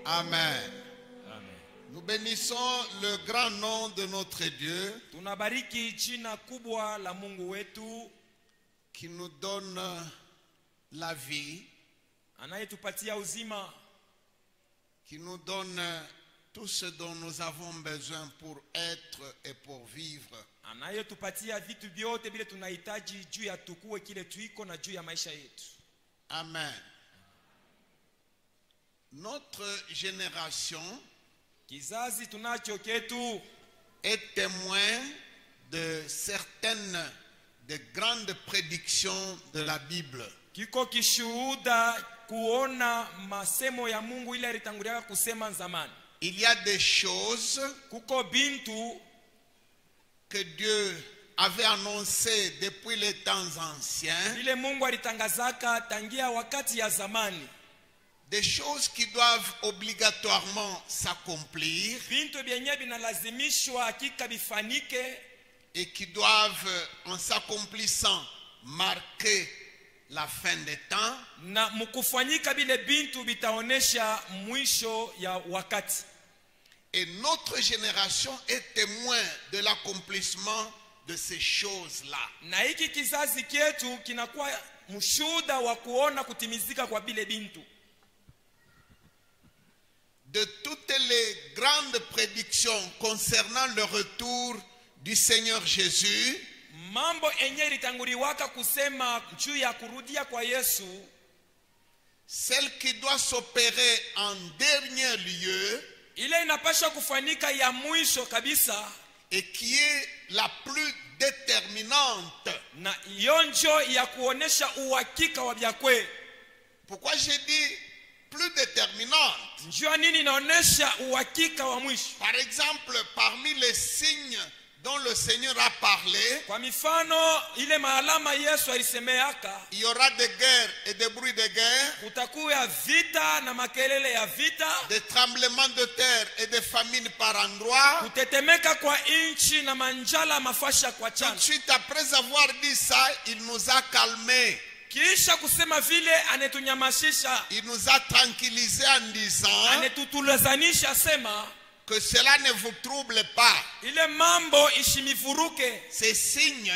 Amen. Nous bénissons le grand nom de notre Dieu Tunabariki jina kubwa la Mungu wetu qui nous donne la vie, anayetupatia uzima, qui nous donne tout ce dont nous avons besoin pour être et pour vivre. anayetupatia vitu vyote vile tunahitaji juu ya tukue kile tuiko na juu ya maisha yetu. Amen. Notre génération Kizazi tunacho ketu est témoin de certaines des grandes prédictions de la Bible. kiko kishuhuda kuona masemo ya Mungu ile alitangulia kusema zamani. Il y a des choses Kuko bintu que Dieu avait annoncées depuis les temps anciens, ile Mungu alitangazaka tangia wakati ya zamani, des choses qui doivent obligatoirement s'accomplir bintu byenye binalazimishwa hakika bifanike, et qui doivent, en s'accomplissant, marquer la fin des temps. na mukufanyika bile bintu bitaonesha mwisho ya wakati. Et notre génération est témoin de l'accomplissement de ces choses-là. Na hiki kizazi kietu kinakuwa mshuhuda wa kuona kutimizika kwa bile bintu. De toutes les grandes prédictions concernant le retour du Seigneur Jésus, Mambo enye litanguriwaka kusema juu ya kurudia kwa Yesu, celle qui doit s'opérer en dernier lieu ile inapaswa kufanyika ya mwisho kabisa, et qui est la plus déterminante. na yonjo ya kuonesha uhakika wa byakwe. Pourquoi j'ai dit plus déterminante? Njua nini inaonesha uhakika wa mwisho? Par exemple, parmi les signes dont le Seigneur a parlé, Kwa mifano ile maalama Yesu alisemeaka, il y aura des guerres et des bruits de guerre, kutakuwa vita na makelele ya vita, des tremblements de terre et des famines par endroits. kutetemeka kwa inchi na manjala mafasha kwa Tout de chana. suite après avoir dit ça, il nous a calmés. Kisha kusema vile anetunyamashisha, Il nous a tranquillisés en disant anetutulazanisha sema que cela ne vous trouble pas. ile mambo ishimivuruke. Ces signes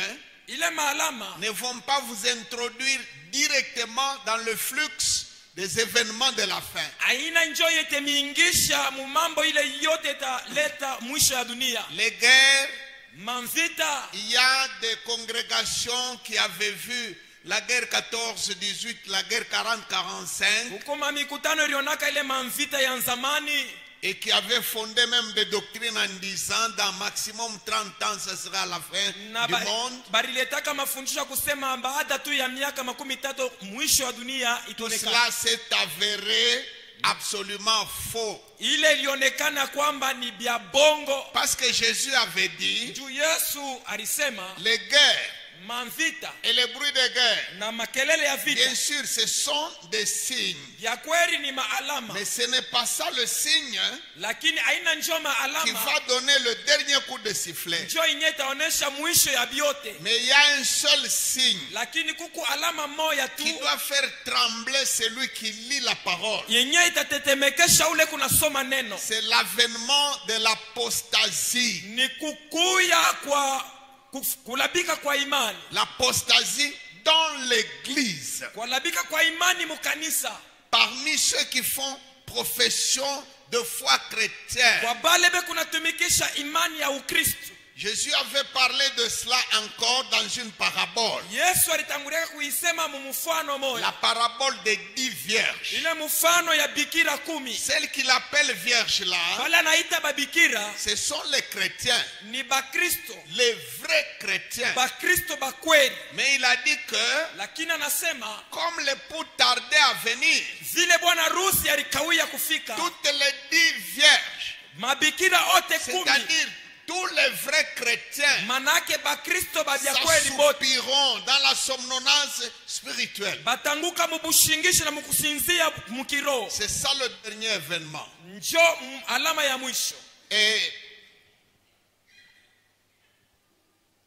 Ile maalama ne vont pas vous introduire directement dans le flux des événements de la fin. aina njo yete miingisha mu mambo ile yote italeta mwisho ya dunia. Les guerres, Manvita, il y a des congrégations qui avaient vu la guerre 14-18, la guerre 40-45, ukoma mikutano ilionaka ile manvita ya zamani, et qui avaient fondé même des doctrines en disant dans maximum 30 ans, ce sera la fin na du monde. bariletaka mafundisho kusema baada tu ya miaka 13 mwisho wa dunia Tout itaonekana. cela s'est avéré absolument faux. Ile ilionekana kwamba ni bya bongo. Parce que Jésus avait dit, Juu Yesu alisema les guerres manvita et les bruits de guerre, na makelele ya vita bien sûr, ce sont des signes. vya kweli ni maalama, Mais ce n'est pas ça le signe lakini aina njo qui maalama va donner le dernier coup de sifflet. njo inye itaonesha mwisho ya biote. Mais il y a un seul signe Lakini kuku alama moya tu qui doit faire trembler celui qui lit la parole. yenye itatetemekesha ule kunasoma neno, C'est l'avènement de l'apostasie. ni kukuya kwa kulabika kwa imani, L'apostasie dans l'église. kulabika kwa imani mukanisa, Parmi ceux qui font profession de foi chrétienne. kwa bale be kunatumikisha imani ya Ukristo. Jésus avait parlé de cela encore dans une parabole. Yesu alitangulia kuisema mumufano moja. La parabole des 10 vierges. Ile mufano ya bikira 10. Celle qu'il appelle vierges là, Wala anaita babikira ce sont les chrétiens, ni bakristo. les vrais chrétiens. Bakristo bakweli. Mais il a dit que, Lakini anasema comme l'époux tardait à venir, vile bwana harusi alikawia kufika, toutes les 10 vierges, mabikira ote 10, c'est-à-dire tous les vrais chrétiens, manake bakristo babya kweli bote s'assoupiront dans la somnolence spirituelle. batanguka mubushingishi na mukusinzia mukiro. C'est ça le dernier événement. Njo alama ya mwisho. Et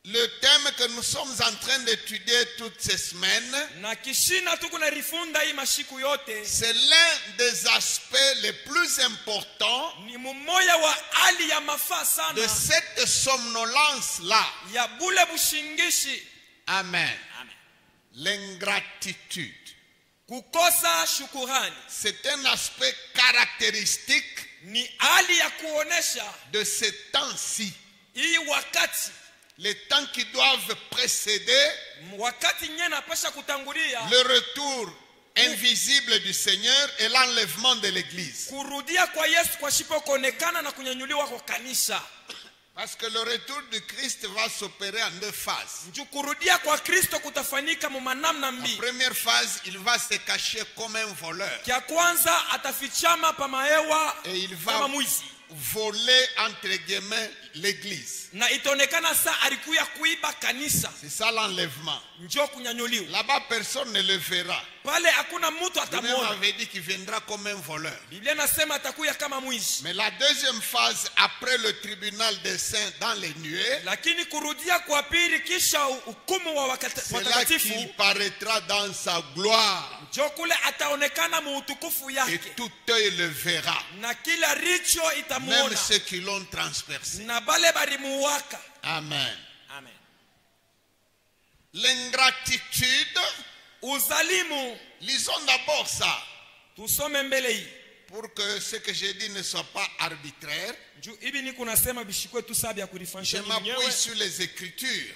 le thème que nous sommes en train d'étudier toutes ces semaines, Na kishina tuku na rifunda hii mashiku yote c'est l'un des aspects les plus importants ni mumoya wa hali ya mafaa de sana cette somnolence-là. ya bule bushingishi. Amen. L'ingratitude. Kukosa shukurani C'est un aspect caractéristique ni hali ya kuonesha de ces temps-ci. hii wakati, Les temps qui doivent précéder wakati nye napasha kutangulia le retour invisible du Seigneur et l'enlèvement de l'Église. kurudia kwa Yesu kwa shipo kuonekana na kunyanyuliwa kwa kanisa. Parce que le retour du Christ va s'opérer en 2 phases. Nju kurudia kwa Kristo kutafanyika mu manamna La mbili. première phase, il va se cacher comme un voleur. Kia kwanza atafichama pa mahewa Et il kama va mwizi, voler, entre guillemets, l'Église. na itaonekana saa alikuya kuiba kanisa. C'est ça l'enlèvement. Njo kunyanyuliwa Là-bas, personne ne le verra. pale, hakuna mtu Lui-même atamwona. avait dit qu'il viendra comme un voleur. Biblia nasema atakuya kama mwizi. Mais la deuxième phase, après le tribunal des saints dans les nuées, Lakini kurudia kwa pili kisha hukumu wa c'est là qu'il watakatifu, paraîtra dans sa gloire. njo kule ataonekana mu utukufu Et yake, tout œil le verra. na kila richo Même itamuona, ceux qui l'ont transpercé. na bale balimuwaka. Amen. Amen. L'ingratitude, Uzalimu, lisons d'abord ça, tusome mbele hii pour que ce que j'ai dit ne soit pas arbitraire. juu hivi ni kunasema bishikwe tu sabi ya Je kulifanisha m'appuie mwenyewe, sur les Écritures.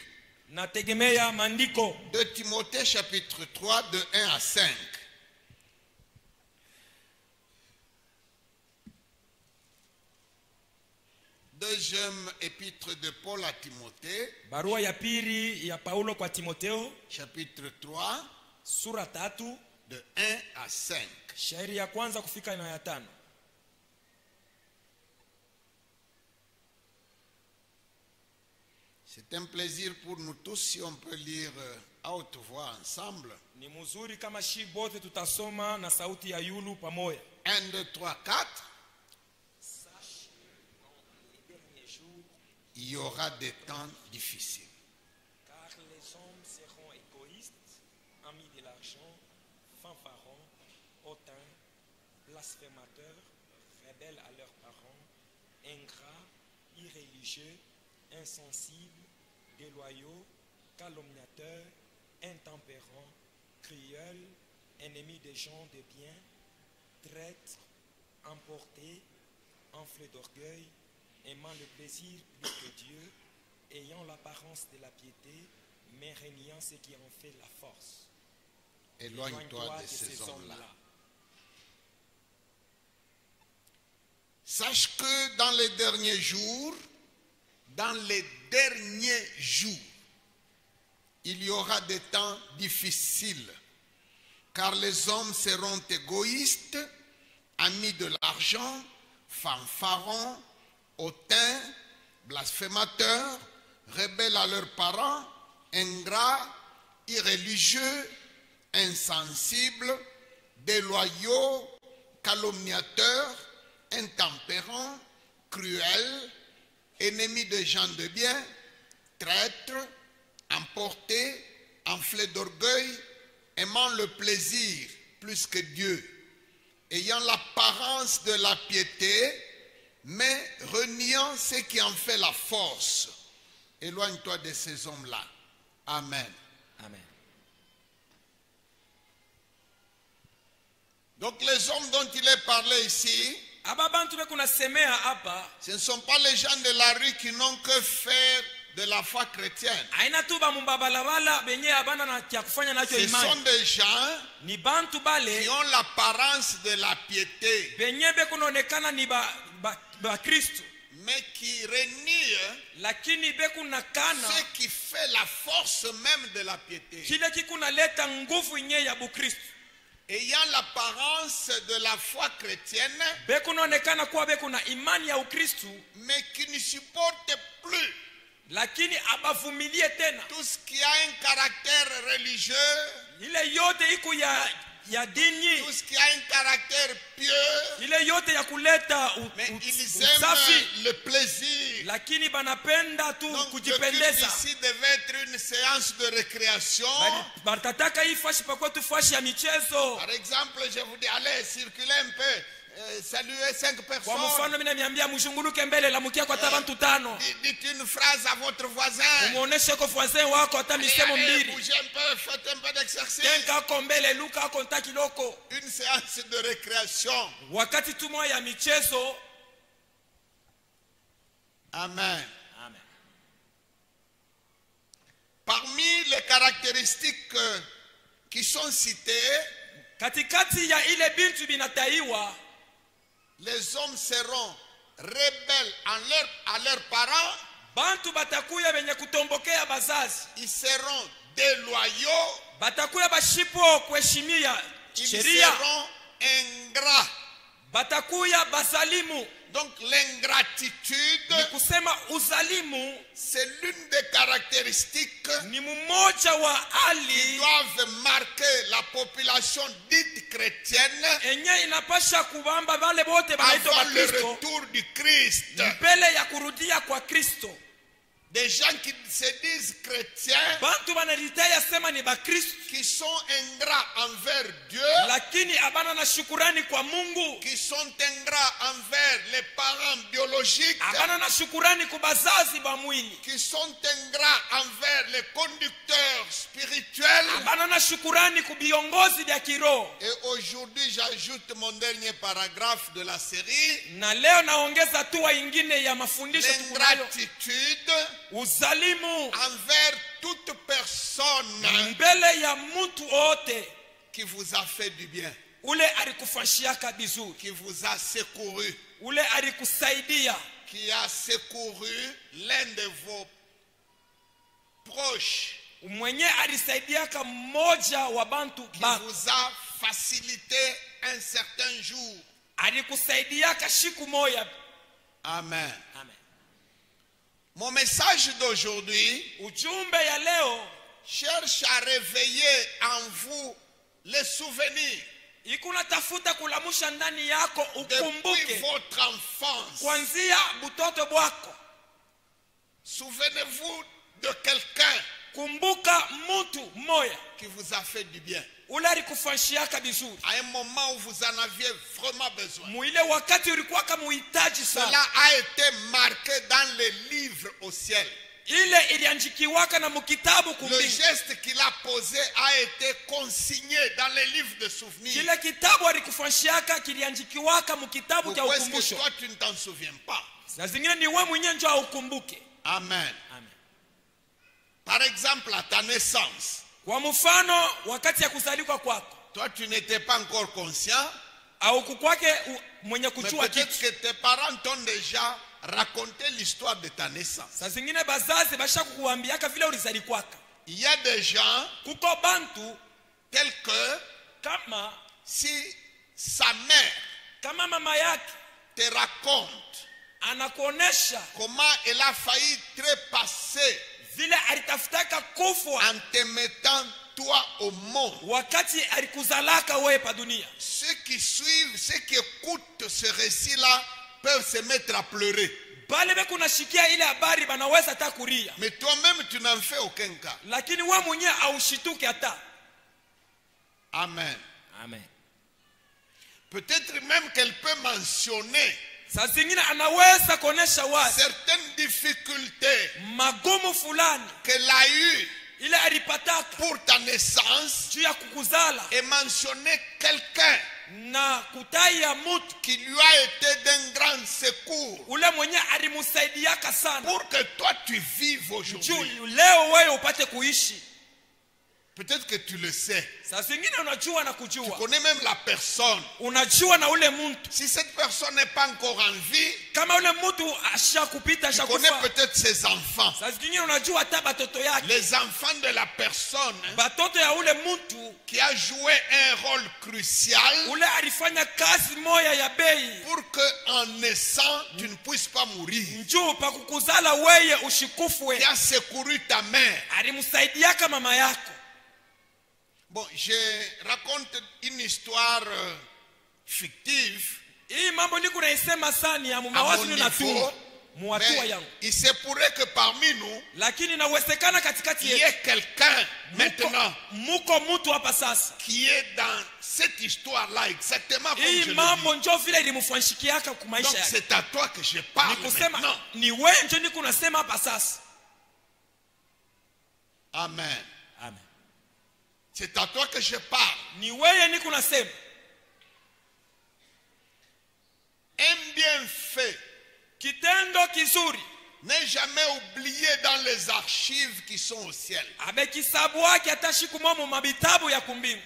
nategemea maandiko. De Timothée chapitre 3, de 1 à 5. Deuxième épître de Paul à Timothée, Barua ya pili ya Paulo kwa Timoteo chapitre 3, sura 3 de 1 à 5. shairi ya kwanza kufika na ya 5. C'est un plaisir pour nous tous si on peut lire à haute voix ensemble. Ni mzuri kama shi bote tutasoma na sauti ya yulu pamoja. 1, 2, 3, 4. Il y aura des temps difficiles. Car les hommes seront égoïstes, amis de l'argent, fanfarons, hautains, blasphémateurs, rebelles à leurs parents, ingrats, irréligieux, insensibles, déloyaux, calomniateurs, intempérants, cruels, ennemis des gens de bien, traîtres, emportés, enflés d'orgueil, aimant le plaisir plus que Dieu, ayant l'apparence de la piété, mais régnant ce qui en fait la force. Éloigne-toi de ces hommes-là. Sache que dans les derniers jours, il y aura des temps difficiles, car les hommes seront égoïstes, amis de l'argent, fanfarons, hautains, blasphémateurs, rebelles à leurs parents, ingrats, irréligieux, insensibles, déloyaux, calomniateurs, intempérants, cruels, ennemis des gens de bien, traîtres, emportés, enflés d'orgueil, aimant le plaisir plus que Dieu, ayant l'apparence de la piété, mais reniant ce qui en fait la force. Éloigne-toi de ces hommes-là. Amen. Amen. Donc les hommes dont il est parlé ici, aba bantu bekunasemea hapa Ce ne sont pas les gens de la rue qui n'ont que faire de la foi chrétienne. aina tu bamubabalabala benye abana na kya kufanya nacho Ce sont imani des gens ni bantu bale qui ont l'apparence de la piété, benye bekunaonekana ni ba Kristo mais qui renient lakini bekunakana ce qui fait la force même de la piété. kile kikunaleta nguvu nye ya Bukristo. Ayant l'apparence de la foi chrétienne, Bekunaonekana kuwa bekuna imani ya Ukristo, mais qui ne supporte plus lakini abavumilie tena tout ce qui a un caractère religieux, ile yote iko ya dini, tout ce qui a un caractère pieux, ile yote ya kuleta mais ils usafi, aiment le plaisir. lakini banapenda tu Donc, le kujipendeza. culte ici devait être une séance de récréation. Batataka hii fashi pakwa tu fashi ya michezo. Par exemple, je vous dis, allez, circulez un peu, saluez 5 Kwa personnes. mfano mimi niambia mshunguluke mbele la mkia kwa tabantu tano. Dites une phrase à votre voisin. Umuoneshe kwa voisin wako hata misemo Allez, mbili. bougez un peu, faites un peu d'exercice. Kenga ko mbele luka ko ntakiloko. Une séance de récréation. Wakati tu moja ya michezo. Amen. Amen. Parmi les caractéristiques qui sont citées, Katikati ya ile bintu binataiwa, les hommes seront rebelles à leurs parents, bantu batakuya benye kutombokea bazazi, ils seront déloyaux, batakuya bashipo kuheshimia ils sheria, seront ingrats. batakuya basalimu. Donc l'ingratitude, Ni kusema uzalimu c'est l'une des caractéristiques ni mmoja wa qui hali doivent marquer la population dite chrétienne enye inapasha kubamba wale bote banaitwa avant le Bakristo retour du Christ. mbele ya kurudia kwa Kristo. Des gens qui se disent chrétiens, Bantu banalitaya sema ni Bakristo, qui sont ingrats envers Dieu, lakini abana na shukurani kwa Mungu, qui sont ingrats envers les parents biologiques, abana na shukurani kwa bazazi ba mwili, qui sont ingrats envers les conducteurs spirituels. abana na shukurani kwa viongozi vya kiroho. Et aujourd'hui, j'ajoute mon dernier paragraphe de la série. Na leo naongeza hatua ingine ya mafundisho tukunayo, L'ingratitude uzalimu envers toute personne mbele ya mtu wote qui vous a fait du bien, ule alikufanyia vizuri, qui vous a secouru, ule alikusaidia, qui a secouru l'un de vos proches, mwenye alisaidiaka mmoja wa bantu qui bako, vous a facilité un certain jour. alikusaidiaka siku moja. Amen. Amen. Mon message d'aujourd'hui Ujumbe ya leo cherche à réveiller en vous les souvenirs ikuna tafuta kulamusha ndani yako depuis ukumbuke votre enfance. kuanzia butoto bwako. Souvenez-vous de quelqu'un Kumbuka mtu mmoja qui vous a fait du bien, ule alikufanyia vizuri, à un moment où vous en aviez vraiment besoin. muile wakati ulikuwa kama uhitaji Cela sana. a été marqué dans les livres au ciel. Ile iliandikiwaka na mukitabu Le kumbingu. geste qu'il a posé a été consigné dans les livres de souvenirs. Kile kitabu alikufanyia kiliandikiwaka mukitabu cha Pourquoi est-ce que ukumbusho. toi tu ne t'en souviens pas? Saa zingine ni wewe mwenyewe ndio aukumbuke. Amen. Amen. Par exemple, à ta naissance, Kwa mfano wakati ya kuzaliwa kwako, toi tu n'étais pas encore conscient, au kukwake mwenye mais kujua peut-être kitu. que tes parents t'ont déjà raconté l'histoire de ta naissance. Saa zingine bazazi basha kukuambiaka vile ulizalikwaka. Il y a des gens Kuko bantu tels que kama si sa mère kama mama yake te raconte anakuonesha comment elle a failli trépasser vile alitafutaka kufwa en te mettant toi au monde. wakati alikuzalaka wewe pa dunia. Ceux qui suivent, ceux qui écoutent ce récit-là peuvent se mettre à pleurer. Bale beku nashikia ile habari banaweza hata kulia, Mais toi-même, tu n'en fais aucun cas. lakini wewe mwenyewe aushituke hata. Amen. Amen. Peut-être même qu'elle peut mentionner Saa zingine anaweza kuonesha wazi certaines difficultés magumu fulani qu'elle a eues ile alipataka pour ta naissance juu ya kukuzala et mentionner quelqu'un na kutaya mtu qui lui a été d'un grand secours ule mwenye alimusaidiaka sana pour que toi tu vives aujourd'hui. juu leo wewe upate kuishi. Peut-être que tu le sais. Sasa zingine unajua na Tu kujua, connais même la personne. unajua na ule mtu. Si cette personne n'est pas encore en vie, Kama ule mtu ashakupita tu connais ashakufa, peut-être ses enfants. sasa zingine unajua hata batoto yake, Les enfants de la personne batoto ya ule mtu qui a joué un rôle crucial ule alifanya kazi moya ya bei pour que en naissant, tu ne puisses pas mourir. njoo pa kukuzala weye ushikufwe, Qui a secouru ta mère. alimsaidiaka mama yako. Bon, je raconte une histoire fictive. Hii mambo niko naisema sana ya À mumawazi mon na tu niveau, muatua mais yangu, il se pourrait que parmi nous, lakini inawezekana katikati il y yetu ait quelqu'un maintenant muko mtu hapa sasa, qui est dans cette histoire-là exactement comme hii je le mambo dis. njoo vile ilimfanishikiaka Donc kumaisha yake. c'est à toi que je parle Nikusema maintenant. ni wewe njoo niko nasema hapa sasa. Amen. Amen. C'est à toi que je parle. Ni wewe niko nasema. Un bienfait Kitendo kizuri n'est jamais oublié dans les archives qui sont au ciel. abekisabu wake hata siku moja mu mabitabu ya kumbingu.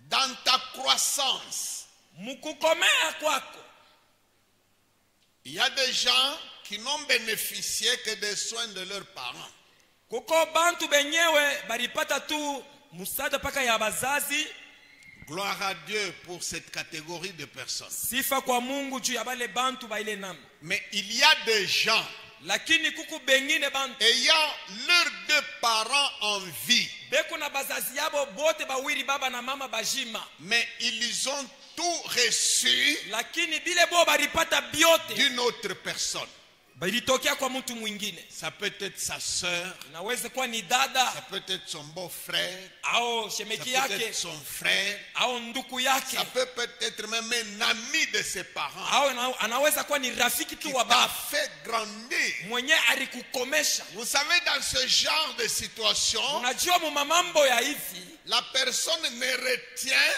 Dans ta croissance, Mukukomea kwako il y a des gens qui n'ont bénéficié que des soins de leurs parents. kuko bantu benyewe balipata tu musada paka ya bazazi. Gloire à Dieu pour cette catégorie de personnes. Sifa kwa Mungu juu ya bale bantu ba ile namna. Mais il y a des gens Lakini kuku bengine bantu ayant leurs deux parents en vie, beko na bazazi yabo bote bawiri baba na mama bajima, mais ils ont tout reçu lakini bile bo balipata biote d'une autre personne. bilitokea kwa mtu mwingine. Ça peut être sa sœur, Inaweza kuwa ni dada ça peut être son beau-frère, au ça shemeki peut yake être son frère, au nduku yake ça peut être même un ami de ses parents au anaweza kuwa ni rafiki qui tu wa t'a baba fait grandir. mwenye alikukomesha. Vous savez, dans ce genre de situation, Unajua mu mambo ya hivi la personne ne retient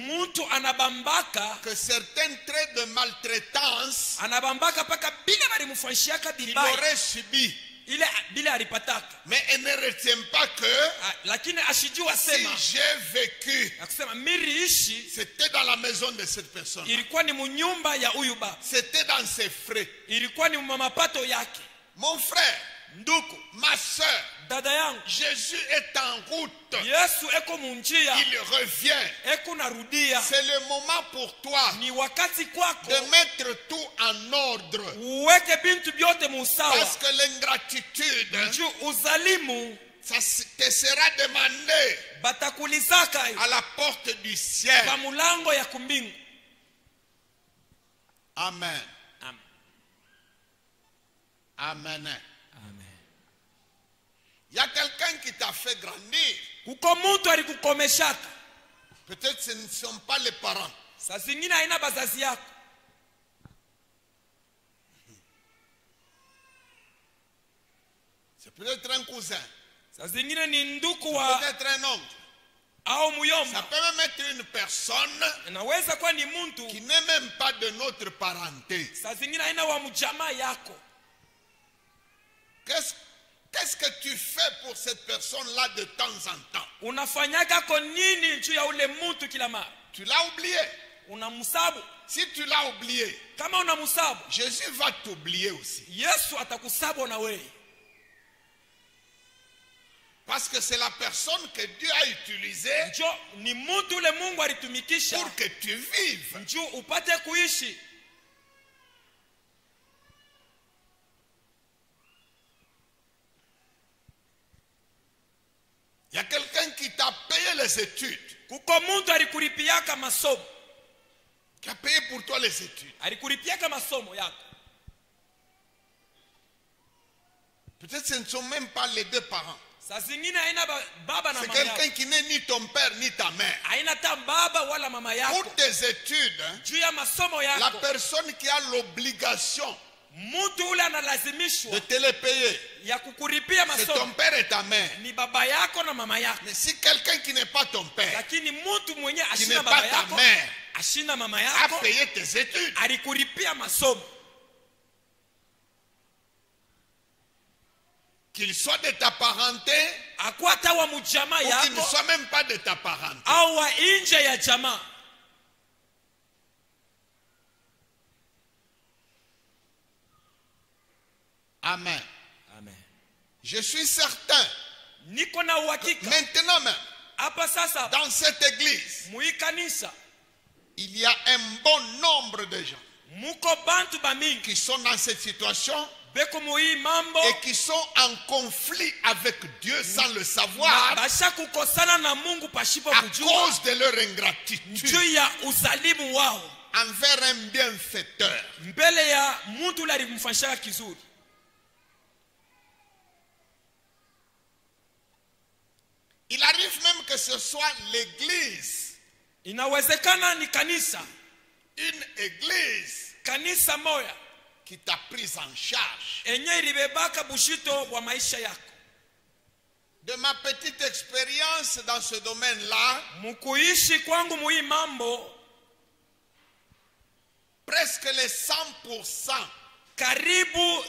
mtu anabambaka que certains traits de maltraitance anabambaka paka bile balimufanyishiaka qu'il bibaya aurait subi. ile bile alipataka. Mais elle ne retient pas que Lakini ashijua si sema j'ai vécu, akusema miriishi c'était dans la maison de cette personne. ilikuwa ni munyumba ya huyu baba, C'était dans ses frais. ilikuwa ni mamapato yake. Mon frère, Nduku, ma soeur, dada yangu, Jésus est en route. Yesu eko munjia, Il revient. eko narudia. C'est le moment pour toi Ni wakati kwako de mettre tout en ordre. uweke bintu byote musawa, Parce que l'ingratitude, juu uzalimu ça te sera demandé batakulizaka à la porte du ciel. kwa mulango ya kumbingu. Amen. Amen. Amen. Amen. Il y a quelqu'un qui t'a fait grandir. Kuko mtu alikukomeshaka. Peut-être ce ne sont pas les parents. Saa zingine haina bazazi yako. C'est peut-être un cousin. Saa zingine ni nduku wa Peut-être un oncle. au Ça muyomba. peut même être une personne Inaweza kuwa ni mtu qui n'est même pas de notre parenté. saa zingine haina wa mjamaa yako. Qu'est-ce que tu fais pour cette personne-là de temps en temps? Unafanyaka ko nini juu ya ule mtu kila mara? Tu l'as oublié. Unamsabu. Si tu l'as oublié, Kama unamsabu, Jésus va t'oublier aussi. Yesu atakusabu na wewe. Parce que c'est la personne que Dieu a utilisée Njo ni mtu ule Mungu alitumikisha pour que tu vives. njoo upate kuishi. Il y a quelqu'un qui t'a payé les études, Kuko mtu alikuripiaka masomo, qui a payé pour toi les études. alikuripiaka masomo yako. Peut-être ce ne sont même pas les deux parents. Saa zingine haina baba na C'est mama yako. quelqu'un qui n'est ni ton père ni ta mère. Haina ta baba wala mama yako. Pour tes études, Juu ya masomo la yako. personne qui a l'obligation Mtu ule de analazimishwa te les payer, ya kukuripia c'est ton masomo. père et ta mère. Ni baba yako na mama yako. Mais si quelqu'un qui n'est pas ton père, Lakini mtu mwenye qui ashina n'est baba pas ta yako, mère, ashina mama a yako, payé tes études, alikuripia masomo. qu'il soit de ta parenté Akuwa hata wa mjamaa ou qu'il ne yako soit même pas de ta parenté. au wa nje ya jamaa. Amen. Amen. Je suis certain, Niko na uhakika maintenant même, hapa sasa dans cette église, mui kanisa il y a un bon nombre de gens muko bantu bamingi qui sont dans cette situation beko mui mambo et qui sont en conflit avec Dieu sans le na savoir basha kukosana na Mungu pashipo à kujua cause de leur ingratitude juu ya uzalimu wao envers un bienfaiteur. mbele ya mtu ule alimfanyia kizuri. Il arrive même que ce soit l'église, Inawezekana ni kanisa, une église kanisa moya qui t'a pris en charge. enye ilibebaka bushito wa maisha yako. De ma petite expérience dans ce domaine-là, Mukuishi kwangu mui mambo, presque les 100% karibu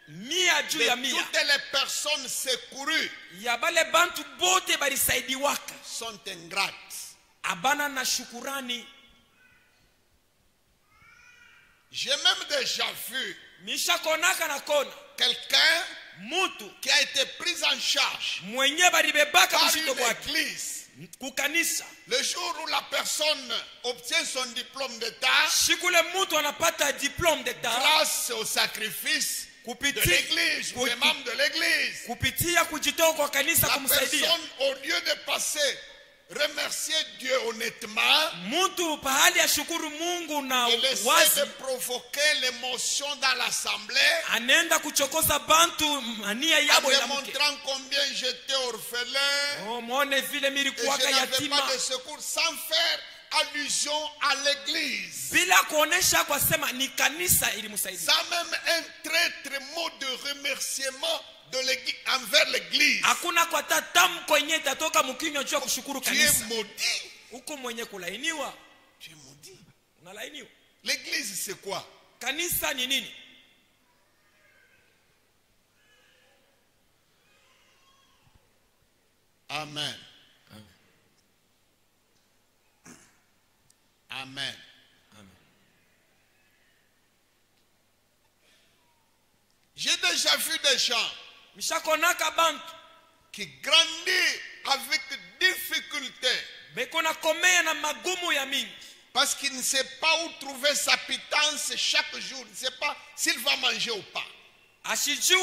mia juu ya de mia toutes les personnes secourues ya bale bantu bote balisaidiwaka sont ingrates. abana na shukurani. J'ai même déjà vu Misha konaka na kona quelqu'un mutu qui a été pris en charge mwenye balibebaka par bushito une bwake église. kukanisa. Le jour où la personne obtient son diplôme d'État, Shikule mutu anapata diplome d'etat grâce au sacrifice de l'église ou des membres de l'église, kupitia kujitoa kwa kanisa la kumsaidia personne, au lieu de passer, remercier Dieu honnêtement, mtu pahali ya shukuru Mungu na il essaie wazi, de provoquer l'émotion dans l'assemblée anaenda kuchokoza bantu mania en yabo inamuke. démontrant combien j'étais orphelin Oh, mwone vile et milikuwaka je n'avais yatima, pas de secours, sans faire allusion à l'église. bila kuonesha kwa sema ni kanisa ilimsaidia. Sans même un traître mot de remerciement de l'église, envers l'église. Hakuna kwa tatamko yenye itatoka mkinywa juu ya kushukuru Tu es kanisa. maudit. Huko mwenye kulainiwa, Tu es maudit. unalainiwa. L'église, c'est quoi? Kanisa ni nini? Amen. Amen. J'ai déjà vu des gens Mishakonaka bantu qui grandissent avec difficulté beko na komea na magumu ya mingi, parce qu'il ne sait pas où trouver sa pitance chaque jour. Il ne sait pas s'il va manger ou pas. ashijue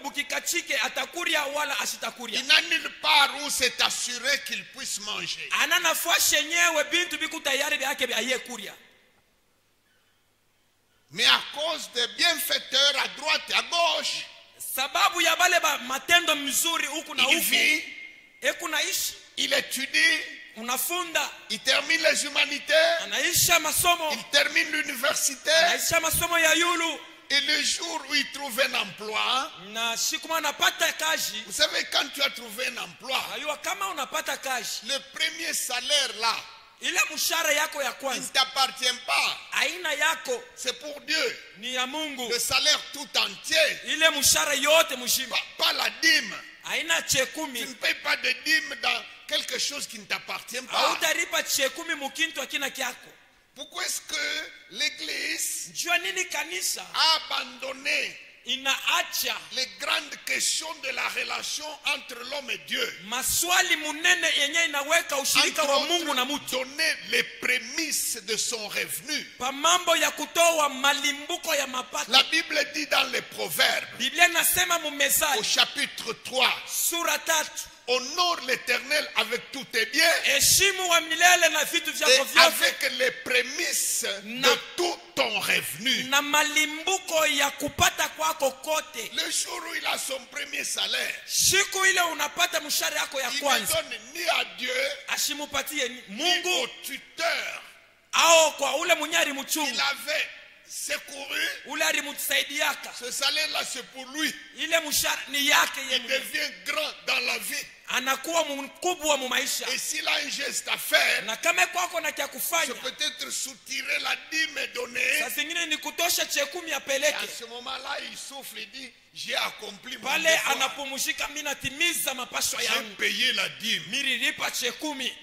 bukikachike atakuria wala ashitakuria. Il n'a nulle part où c'est assuré qu'il puisse manger. Ana nafasi yenyewe bintu biku tayari byake byaye kuria, Mais à cause des bienfaiteurs à droite et à gauche, sababu ya bale ba matendo mzuri huku na il huku vit, ekunaishi, il étudie, unafunda, il termine les humanités, anaisha masomo, il termine l'université, anaisha masomo ya yulu, et le jour où il trouve un emploi, na shikuma anapata kazi. vous savez, quand tu as trouvé un emploi, Ayua kama unapata kazi, le premier salaire là, ile mshahara yako ya il ne kwanza t'appartient pas, aina yako c'est pour Dieu. ni ya Mungu. Le salaire tout entier, Ile mshahara yote mshima pas la dîme. aina Tu chekumi, ne payes pas de dîme dans quelque chose qui ne t'appartient pas. hautalipa chekumi mukintu akina kyako. Pourquoi est-ce que l'Église Jua nini kanisa a abandonné inaacha les grandes questions de la relation entre l'homme et Dieu? maswali munene yenye inaweka ushirika Entre wa Mungu na autres, mutu donner les prémices de son revenu. pa mambo ya kutoa malimbuko ya mapato. La Bible dit dans les Proverbes, Biblia nasema mu au Methali chapitre 3, sura 3, honore l'Éternel avec tous tes biens heshimu wa milele na vitu et vyako vyote avec les prémices de toutes ton revenu. na malimbuko ya kupata kwako kote. Le jour où il a son premier salaire, Siku ile unapata mshahara yako ya il ne kwanza, donne ni à Dieu, ashimupatie ni au Mungu tuteur. au kwa ule mwenyari Il mchungu avait secouru. ule alimsaidiaka. Ce salaire-là, c'est pour lui. Ile mshahara ni yake Il yeye, devient grand dans la vie. anakuwa mkubwa mu maisha. Et s'il a un geste à faire, Na kama kwako na kia c'est kufanya, peut-être soutirer la dîme et donner. saa zingine ni kutosha chekumi Et à apeleke ce moment-là, il souffle, il dit, j'ai accompli mon pale, devoir. anapumshika, mimi natimiza mapasho J'ai yangu, payé la dîme. mirilipa chekumi.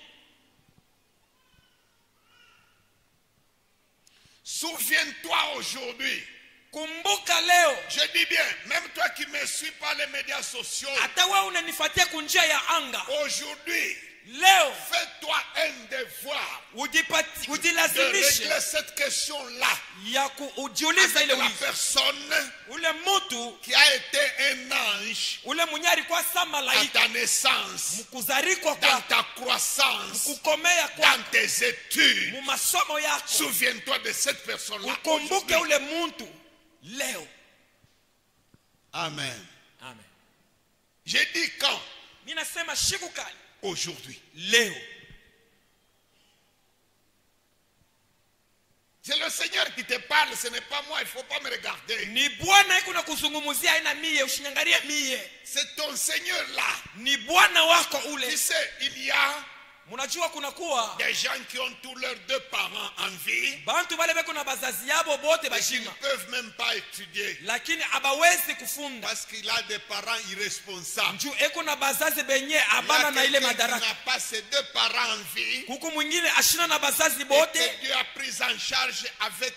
Souviens-toi aujourd'hui. Kumbuka leo, Je dis bien, même toi qui me suis par les médias sociaux, hata wewe unanifuatia kunjia ya anga, aujourd'hui, leo fais-toi un devoir de ujilazimishe régler cette question-là ya ujiuliza avec ile la wizi. personne Ule mtu qui a été un ange ule mwenye alikuwa sa à malaika ta naissance, mkuzarikwa dans kwa ta croissance, kukomea kwa dans tes études. mu masomo yako. Souviens-toi de cette personne-là. Ukumbuke aujourd'hui. ule muntu leo. Amen. Amen. J'ai dit quand? Mimi nasema siku kali Aujourd'hui. leo. C'est le Seigneur qui te parle, ce n'est pas moi, il ne faut pas me regarder. Ni Bwana iko na kuzungumzia, haina mie, ushinyangalie mie. C'est ton Seigneur là. Ni Bwana wako Tu ule. sais, il y a Mnajua kuna kuwa des gens qui ont tous leurs deux parents en vie, bantu bale beko na bazazi yabo bote et qui ne bashima, peuvent même pas étudier lakini abawezi kufunda parce qu'il a des parents irresponsables. juu eko na bazazi benye Il y a abana na ile quelqu'un qui madaraka. n'a pas ses deux parents en vie Kuku mwingine ashina na bazazi et bote, que Dieu a pris en charge avec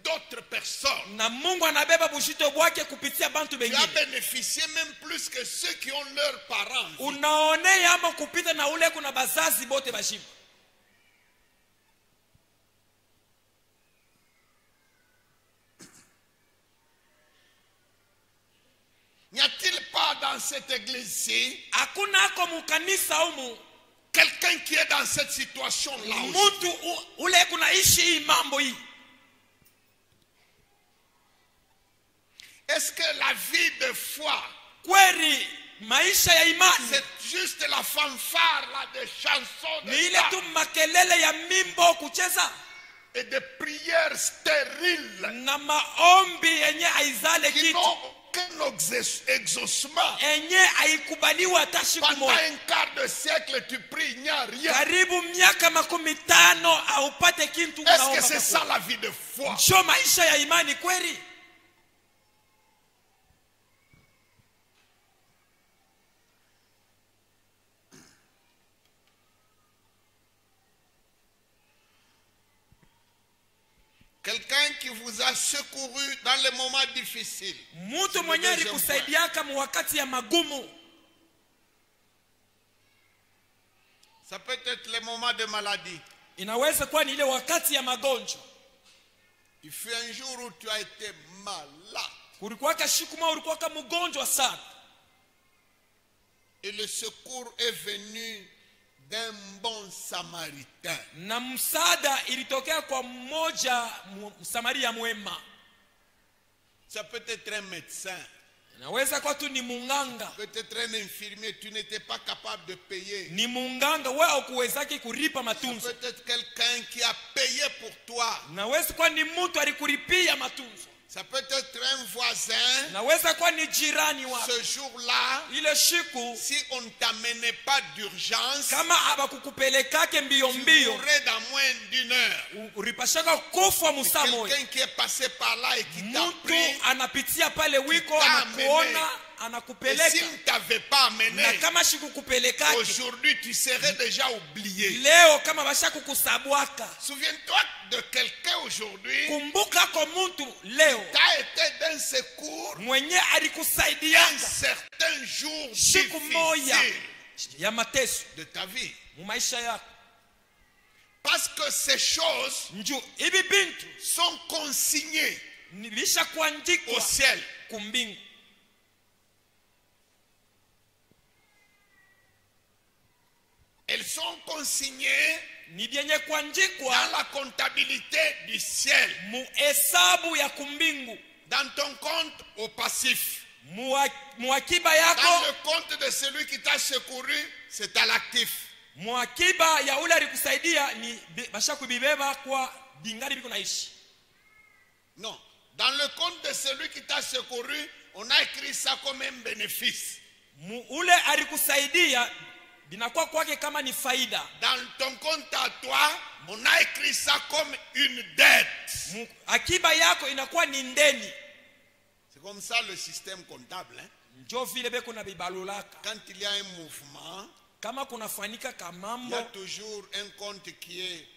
d'autres personnes. na Mungu anabeba bushito bwake kupitia bantu Tu as bengine. bénéficié même plus que ceux qui ont leurs parents en vie. Unaone ama kupita na ule kuna bazazi bote bashima. N'y a-t-il pas dans cette église-ci Hakuna ako mukanisa umu quelqu'un qui est dans cette situation-là aussi? mtu ule kunaishi hii mambo hii? Est-ce que la vie de foi, Kweli maisha ya imani c'est juste la fanfare là, des chansons de ni ile chant tu makelele ya mimbo kucheza et des prières stériles na maombi yenye aizale qui kitu n'ont aucun exaucement? yenye haikubaliwa hata siku Pendant moja? un quart de siècle, tu pries, il n'y a rien. Karibu miaka 50 haupate kitu Est-ce unaomba que c'est kwa ça kweli? la vie de foi? Sio maisha ya imani kweli? Quelqu'un qui vous a secouru dans les moments difficiles. Mtu mwenye alikusaidiaka mu wakati ya magumu. Ça peut être les moments de maladie. Inaweza kuwa ni ile wakati ya magonjwa. Il fut un jour où tu as été malade. Kulikuwaka siku moja ulikuwaka mgonjwa sana. Et le secours est venu d'un bon samaritain. Na msaada ilitokea kwa mmoja Msamaria mwema. Ça peut être un médecin, Inaweza kuwa tu ni munganga. peut-être un infirmier, tu n'étais pas capable de payer. Ni munganga wewe ukuwezaki kuripa matunzo. Peut-être quelqu'un qui a payé pour toi. Naweza kuwa ni mtu alikulipia matunzo. Ça peut être un voisin. Naweza kuwa ni jirani wako. Ce jour-là, Ile siku si on ne t'amenait pas d'urgence, kama abakukupelekake mbio tu mbio, mourrais dans moins d'une heure. ulipashaka kufa musaa moja. Quelqu'un qui est passé par là et qui t'a Mtu pris, anapitia pale wiko, Kita anakuona, amene. et anakupeleka. s'il ne t'avait pas amené, Na kama sikukupelekake, aujourd'hui tu serais déjà oublié. leo kama bashakukusabwaka. Souviens-toi de quelqu'un aujourd'hui Kumbuka kwa mtu leo qui a été d'un secours mwenye un alikusaidiaka certain jour siku moja difficile ya mateso de ta vie. mu maisha yako. Parce que ces choses Nju hivi bintu sont consignées nilisha au kuandikwa ciel. kumbingu. Elles sont consignés ni vyenye dans kuandikwa la comptabilité du ciel. mu hesabu ya kumbingu, Dans ton compte au passif. mu akiba Dans yako, le compte de celui qui t'a secouru, c'est à l'actif. mu akiba ya ule alikusaidia ni basha kubibeba kwa bingari biko naishi. Non. Dans le compte de celui qui t'a secouru, on a écrit ça comme un bénéfice. Mu ule alikusaidia binakuwa kwake kama ni faida. Dans ton compte à toi, on a écrit ça comme une dette. Mu akiba yako inakuwa ni ndeni. C'est comme ça le système comptable. Hein? Njo vile beko na bibalulaka. Quand il y a un mouvement, Kama kunafanyika il y kamambo, a toujours un compte qui est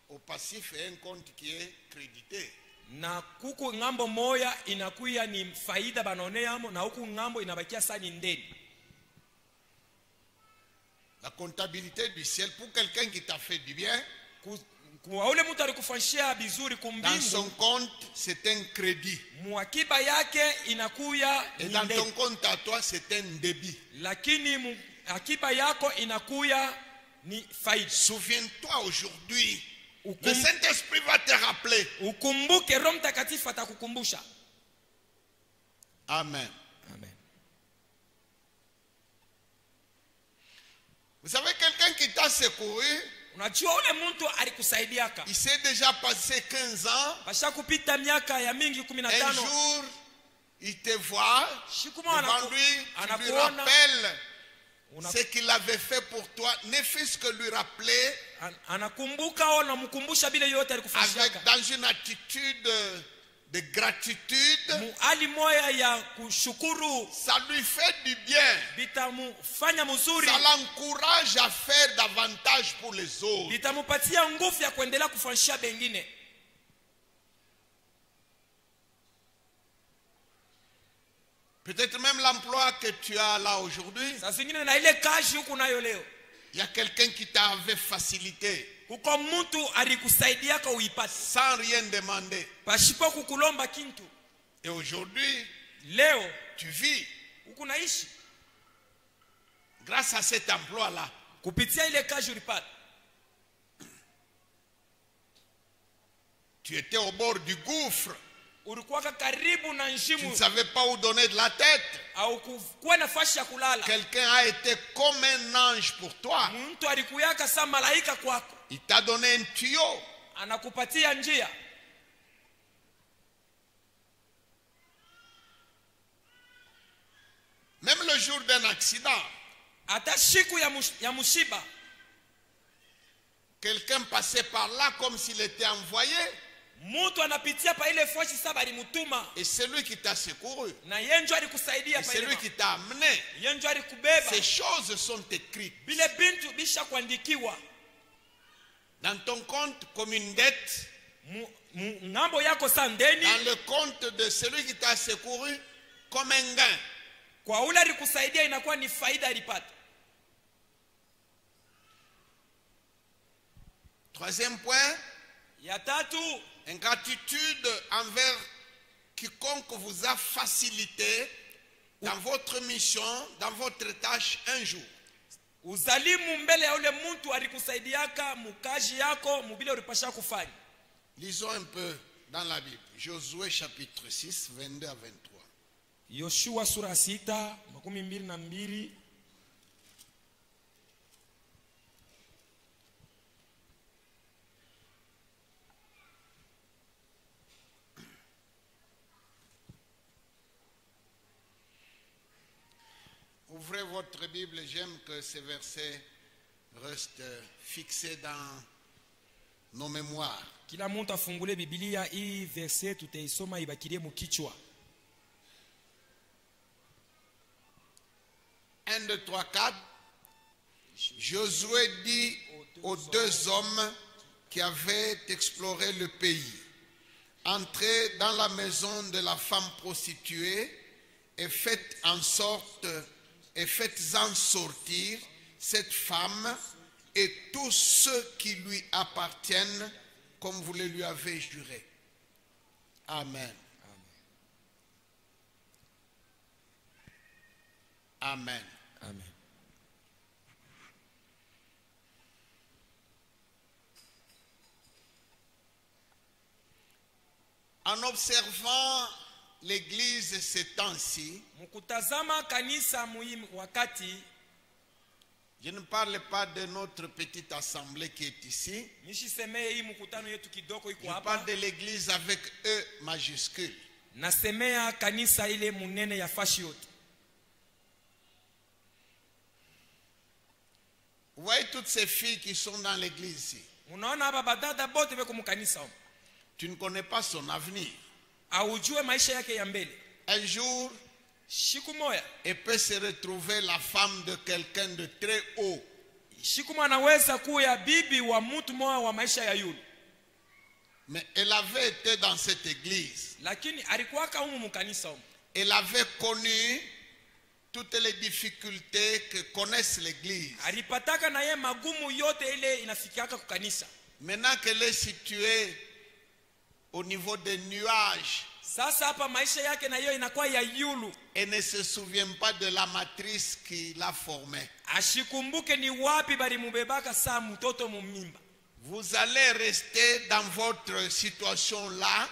au passif et un compte qui est crédité. na kuku ngambo moya inakuya ni faida banaoneamo, na huku ngambo inabakia saa ni ndeni. La comptabilité du ciel, pour quelqu'un qui t'a fait du bien, Kwa ule mtu alikufanyishia bizuri dans kumbingu, son compte, c'est un crédit. mu akiba yake inakuya Et ni dans ndeni. ton compte à toi, c'est un débit. Lakini akiba yako inakuya ni faida. Souviens-toi aujourd'hui, Ukum- le Saint-Esprit va te rappeler. Ukumbuke, Roho Mtakatifu atakukumbusha. Amen. Amen. Vous savez, quelqu'un qui t'a secouru, Unajua ule mtu alikusaidiaka, il s'est déjà passé 15 ans. basha kupita miaka ya mingi Un 15, jour, il te voit siku moja devant lui, tu lui anakuona, rappelles Una- ce qu'il avait fait pour toi. Ne fût-ce que lui rappeler anakumbuka au namkumbusha bile yote avec, alikufanyaka. dans une attitude de gratitude. Mu hali moya ya kushukuru, Ça lui fait du bien. bitamufanya mzuri, Ça l'encourage à faire davantage pour les autres. bitamupatia nguvu ya kuendelea kufanyisha bengine. Peut-être même l'emploi que tu as là aujourd'hui, Saa zingine na ile kazi huku nayo leo, il y a quelqu'un qui t'avait facilité kuko mtu alikusaidiaka uipate sans rien demander. pasipo kukulomba kintu. Et aujourd'hui, Leo tu vis huku naishi grâce à cet emploi-là. kupitia ile kazi ulipata. Tu étais au bord du gouffre. Ulikuwa karibu na Tu ne njimu savais pas où donner de la tête. au kuwa nafasi ya kulala. Quelqu'un a été comme un ange pour toi. Mtu alikuyaka sa malaika kwako, Il t'a donné un tuyau. anakupatia njia. Même le jour d'un accident, Hata siku ya mushiba, quelqu'un passait par là comme s'il était envoyé. mtu anapitia pa ile fasi saba alimutuma, Et c'est lui qui t'a secouru. na yenjo alikusaidia Et pa c'est ile lui qui t'a amené. yenjo alikubeba. Ces choses sont écrites Bile bintu bisha kuandikiwa dans ton compte comme une dette, ngambo yako sa ndeni, dans le compte de celui qui t'a secouru comme un gain. kwa ule alikusaidia inakuwa ni faida alipata. Troisième point, Ya tatu, ingratitude envers quiconque vous a facilité dans votre mission, dans votre tâche un jour. uzalimu mbele ya ule mtu alikusaidiaka mukaji yako mubile ulipasha kufanya. Lisons un peu dans la Bible. Josué chapitre 6, 22 à 23. Yoshua sura 6:22. Ouvrez votre Bible, j'aime que ces versets restent fixés dans nos mémoires. Kila mtu afungule Biblia, hii verse tutaisoma ibakilie mukichwa. 1, 2, 3, 4. Josué dit aux deux hommes qui avaient exploré le pays, entrez dans la maison de la femme prostituée et faites-en sortir cette femme et tous ceux qui lui appartiennent comme vous le lui avez juré. Amen. Amen. Amen. En observant l'église ces temps-ci, mkutazama kanisa muhimu wakati, je ne parle pas de notre petite assemblée qui est ici. nishisemee hii mkutano yetu kidogo iko Je hapa, parle de l'église avec E majuscule. nasemea kanisa ile munene ya fashi yote. Vous voyez toutes ces filles qui sont dans l'église ici. Unaona hapa badada bote beko mkanisa huko. Tu ne connais pas son avenir. Aujue maisha yake ya mbele. Un jour, Siku moja, elle peut se retrouver la femme de quelqu'un de très haut. siku moja anaweza kuwa bibi wa mtu moja wa maisha ya yule. Mais elle avait été dans cette église. Lakini alikuwaka humu mkanisa humu. Elle avait connu toutes les difficultés que connaissent l'église. Alipataka na ye magumu yote ile inafikiaka kukanisa. Maintenant qu'elle est située au niveau des nuages, Sasa hapa maisha yake na hiyo inakuwa ya yulu. elle ne se souvient pas de la matrice qui l'a formée. Ashikumbuke ni wapi bali mubebaka saa mtoto mumimba. Vous allez rester dans votre situation là,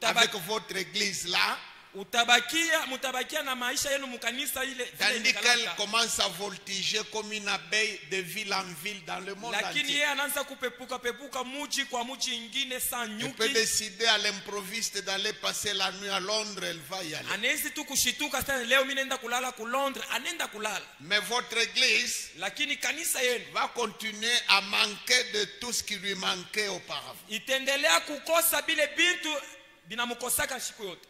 avec votre église là, mutabakia na maisha yenu mkanisa ile. tandis qu'elle commence à voltiger comme une abeille de ville en ville dans le monde Lakini entier. yeye anaanza kupepuka muji kwa muji ingine saa Elle peut nyuki. décider à l'improviste d'aller passer la nuit à Londres, elle va y aller. Anawezi tu kushituka sana, leo mimi naenda kulala ku Londres, anaenda kulala. Mais votre église Lakini kanisa yenu va continuer à manquer de tout ce qui lui manquait auparavant. itendelea kukosa bile bintu binamukosaka siku yote.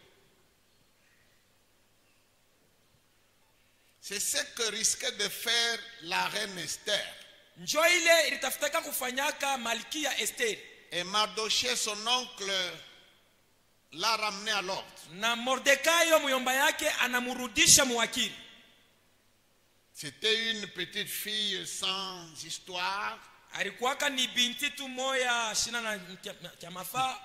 C'est ce que risquait de faire la reine Esther. Njo ile ilitafutaka kufanyaka Malkia Esther. Et Mardochée, son oncle, l'a ramené à l'ordre. Na Mordekai muyomba yake anamurudisha muwakili. C'était une petite fille sans histoire. Alikuwaka ni binti tu moya shina na kiamafa.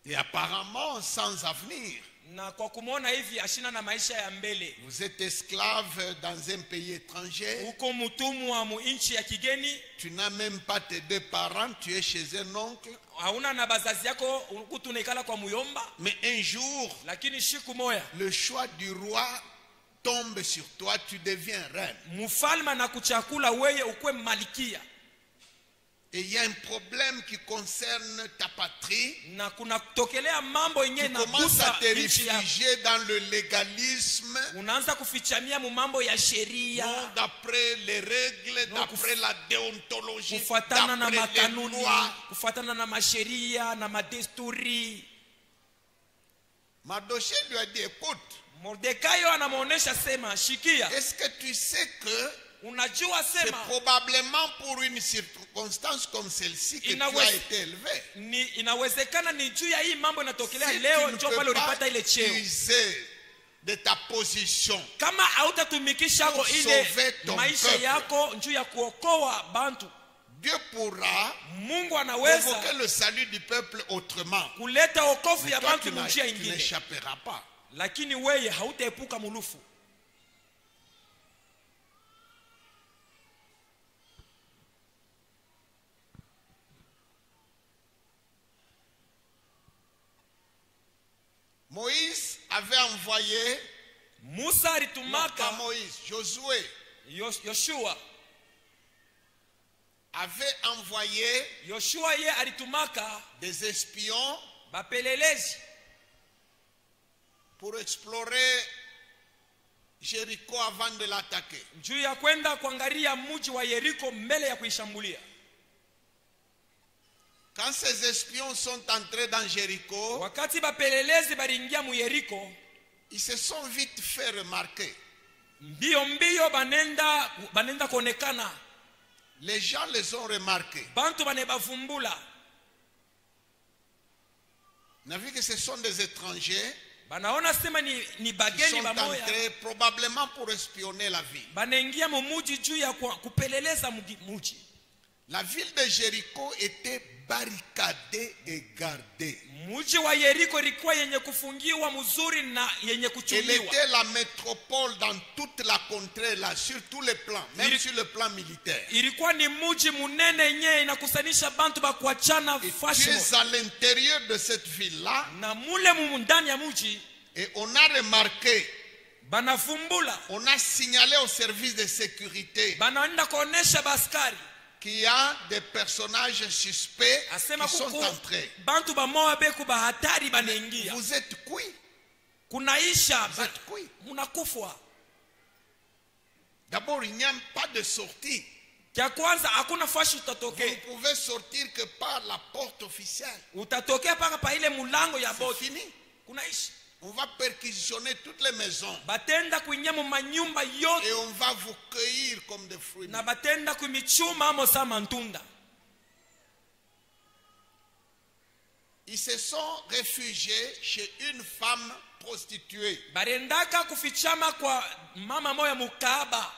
Et apparemment sans avenir. Na kwa kumona hivi ashina na maisha ya mbele. Vous êtes esclave dans un pays étranger. Uko mutumwa mu inchi ya kigeni. Tu n'as même pas tes deux parents, tu es chez un oncle. Hauna na bazazi yako ukutunaikala kwa muyomba. Mais un jour, Lakini siku moya le choix du roi tombe sur toi, tu deviens reine. mfalme na kuchakula weye ukwe malikia. Et il y a un problème qui concerne ta patrie. Na kuna tokelea mambo yenyewe Tu na commences à gusa te nchi yako. réfugier dans le légalisme, Unaanza kufichamia mu mambo ya sheria, non d'après les règles, d'après la déontologie, kufuatana na d'après les makanuni, lois. kufuatana na masheria na madesturi. Mardochée lui a dit, écoute, Mordekai anamuonesha sema, shikia, est-ce que tu sais que unajua c'est sema probablement pour une circonstance comme celle-ci que tu as été élevé. inawezekana ni juu ya hii mambo inatokelea Si leo tu ndio ne pale peux pas ulipata ile cheo. user de ta position Kama hautatumikisha yako pour ile sauver ton maisha peuple, yako juu ya kuokoa bantu, Dieu pourra Mungu provoquer anaweza le salut du peuple autrement. kuleta wokovu Mais ya toi, bantu tu munjia tu ingine. n'échapperas pas. Lakini weye hautaepuka mulufu. Moïse avait envoyé, Musa non, pas alitumaka, Moïse, Josué Yoshua avait envoyé ye alitumaka des espions bapelelezi pour explorer Jéricho avant de l'attaquer. juu ya kwenda kuangalia mji wa Yeriko mbele ya kuishambulia. Quand ces espions sont entrés dans Jéricho, Wakati bapelelezi baliingia mu Yeriko, ils se sont vite fait remarquer. mbio banenda kuonekana, Les gens les ont remarqués. bantu banebavumbula. On a vu que ce sont des étrangers. Banaona sema ni Ils bageni sont bamoya. entrés probablement pour espionner la ville. Banaingia mu muji juu ya kupeleleza muji. La ville de Jéricho était barricadée et gardée. Muji wa Yeriko ilikuwa yenye kufungiwa mzuri na yenye Elle kuchungiwa. était la métropole dans toute la contrée là, sur tous les plans, même sur le plan militaire. Ilikuwa ni mji munene yenye inakusanisha bantu bakuachana Et tu fashi es à l'intérieur de cette ville-là, na mule ndani ya mji et on a remarqué, banafumbula on a signalé au service de sécurité banaenda kuonesha baskari qu'il y a des personnages suspects asema qui sont kuku entrés. bantu bamoa beku bahatari banaingia Vous êtes qui? kunaisha Vous êtes qui? munakufwa. D'abord, il n'y a pas de sortie. Cha kwanza hakuna fashi Vous utatokea, ne pouvez sortir que par la porte officielle. utatokea paka pa ile mulango ya C'est boti fini. kunaisha. On va perquisitionner toutes les maisons Batenda kuingia mu manyumba yote et on va vous cueillir comme des fruits. na batenda kumichuma amo sa mantunda. Ils se sont réfugiés chez une femme prostituée Barendaka kufichama kwa mama moya mukaba,